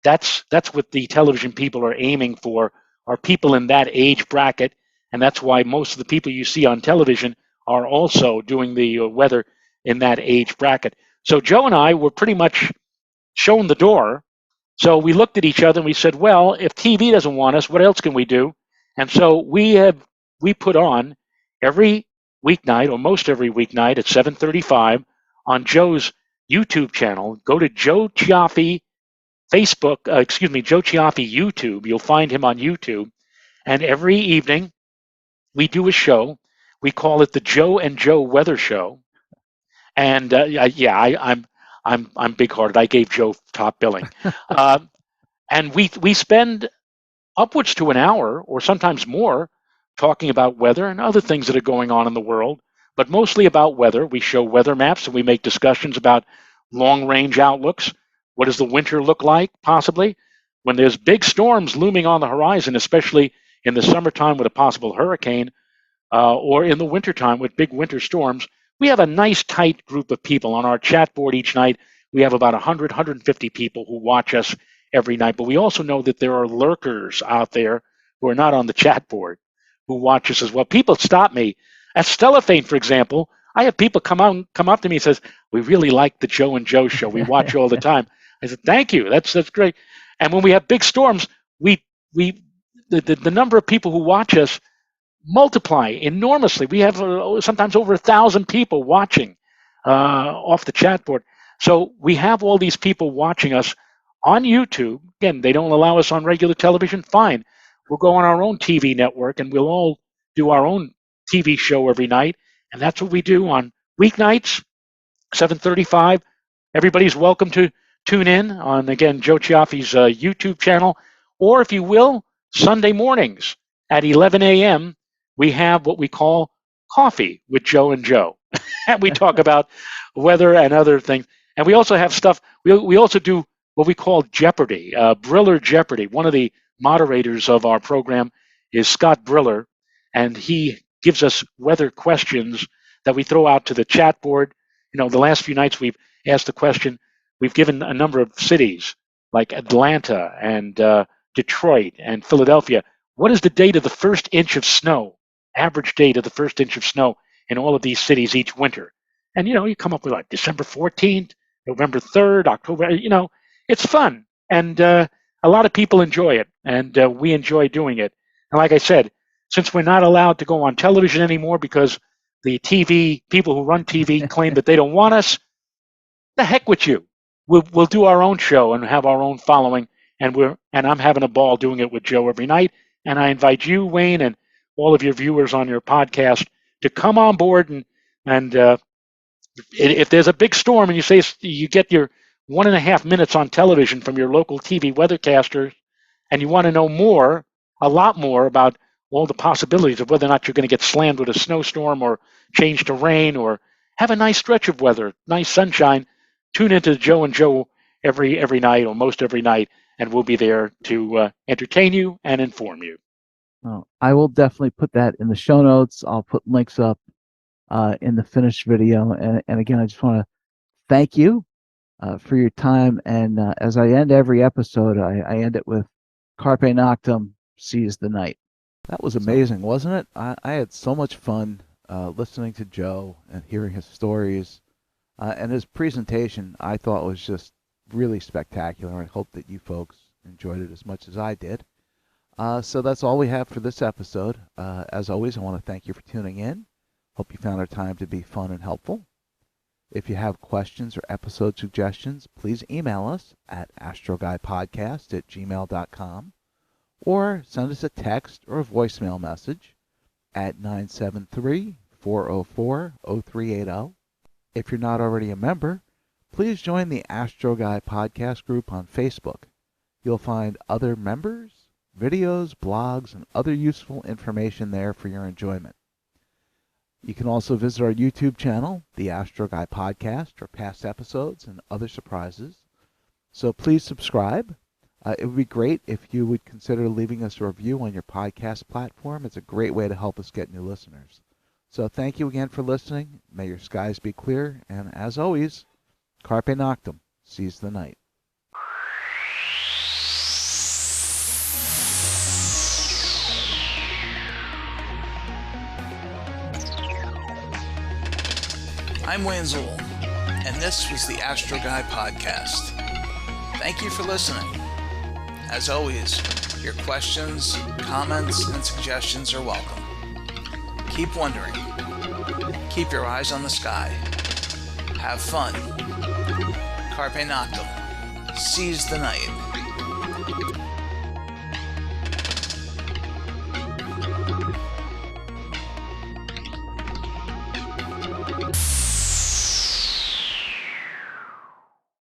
That's what the television people are aiming for, are people in that age bracket, and that's why most of the people you see on television are also doing the weather in that age bracket. So Joe and I were pretty much shown the door. So we looked at each other and we said, well, if TV doesn't want us, what else can we do? And so we put on every weeknight, or most every weeknight at 7:35 on Joe's YouTube channel. Go to Joe Cioffi Joe Cioffi YouTube. You'll find him on YouTube. And every evening we do a show. We call it the Joe and Joe Weather Show. And I'm big-hearted. I gave Joe top billing. And we spend upwards to an hour or sometimes more talking about weather and other things that are going on in the world, but mostly about weather. We show weather maps and we make discussions about long-range outlooks. What does the winter look like, possibly? When there's big storms looming on the horizon, especially in the summertime with a possible hurricane, or in the wintertime with big winter storms, we have a nice tight group of people on our chat board each night. We have about 100, 150 people who watch us every night, but we also know that there are lurkers out there who are not on the chat board who watch us as well. People stop me. At Stellafane, for example, I have people come up to me and says, we really like the Joe and Joe show. We watch you all the time. I said, thank you. That's great. And when we have big storms, the number of people who watch us multiply enormously. We have sometimes over 1,000 people watching off the chat board. So we have all these people watching us on YouTube. Again, they don't allow us on regular television. Fine. We'll go on our own TV network and we'll all do our own TV show every night. And that's what we do on weeknights, 7:35. Everybody's welcome to tune in on, again, Joe Cioffi's YouTube channel. Or if you will, Sunday mornings at 11 a.m., we have what we call Coffee with Joe and Joe. And we talk about weather and other things. And we also have stuff, we also do what we call Jeopardy, Briller Jeopardy. One of the moderators of our program is Scott Briller, and he gives us weather questions that we throw out to the chat board. The last few nights we've asked the question, we've given a number of cities like Atlanta and Detroit and Philadelphia. What is the date of the first inch of snow, average date of the first inch of snow in all of these cities each winter? And, you come up with like December 14th, November 3rd, October, it's fun. And a lot of people enjoy it, and we enjoy doing it. And like I said, since we're not allowed to go on television anymore because the TV, people who run TV claim that they don't want us, the heck with you. We'll do our own show and have our own following, and I'm having a ball doing it with Joe every night. And I invite you, Wayne, and all of your viewers on your podcast to come on board and if there's a big storm and you say you get your 1.5 minutes on television from your local TV weathercaster, and you want to know more, a lot more about all the possibilities of whether or not you're going to get slammed with a snowstorm or change to rain or have a nice stretch of weather, nice sunshine, tune into Joe and Joe every night or most every night, and we'll be there to entertain you and inform you. Well, I will definitely put that in the show notes. I'll put links up in the finished video. And again, I just want to thank you for your time. And as I end every episode, I end it with Carpe Noctem, seize the night. That was amazing, wasn't it? I had so much fun listening to Joe and hearing his stories. And his presentation, I thought, was just really spectacular. I hope that you folks enjoyed it as much as I did. So that's all we have for this episode. As always, I want to thank you for tuning in. Hope you found our time to be fun and helpful. If you have questions or episode suggestions, please email us at astroguypodcast@gmail.com or send us a text or a voicemail message at 973-404-0380. If you're not already a member, please join the Astro Guy podcast group on Facebook. You'll find other members, videos, blogs, and other useful information there for your enjoyment. You can also visit our YouTube channel, the Astro Guy Podcast, for past episodes and other surprises. So please subscribe. It would be great if you would consider leaving us a review on your podcast platform. It's a great way to help us get new listeners. So thank you again for listening. May your skies be clear. And as always, Carpe Noctem, seize the night. I'm Wayne Zool, and this was the Astro Guy Podcast. Thank you for listening. As always, your questions, comments, and suggestions are welcome. Keep wondering. Keep your eyes on the sky. Have fun. Carpe Noctem. Seize the night.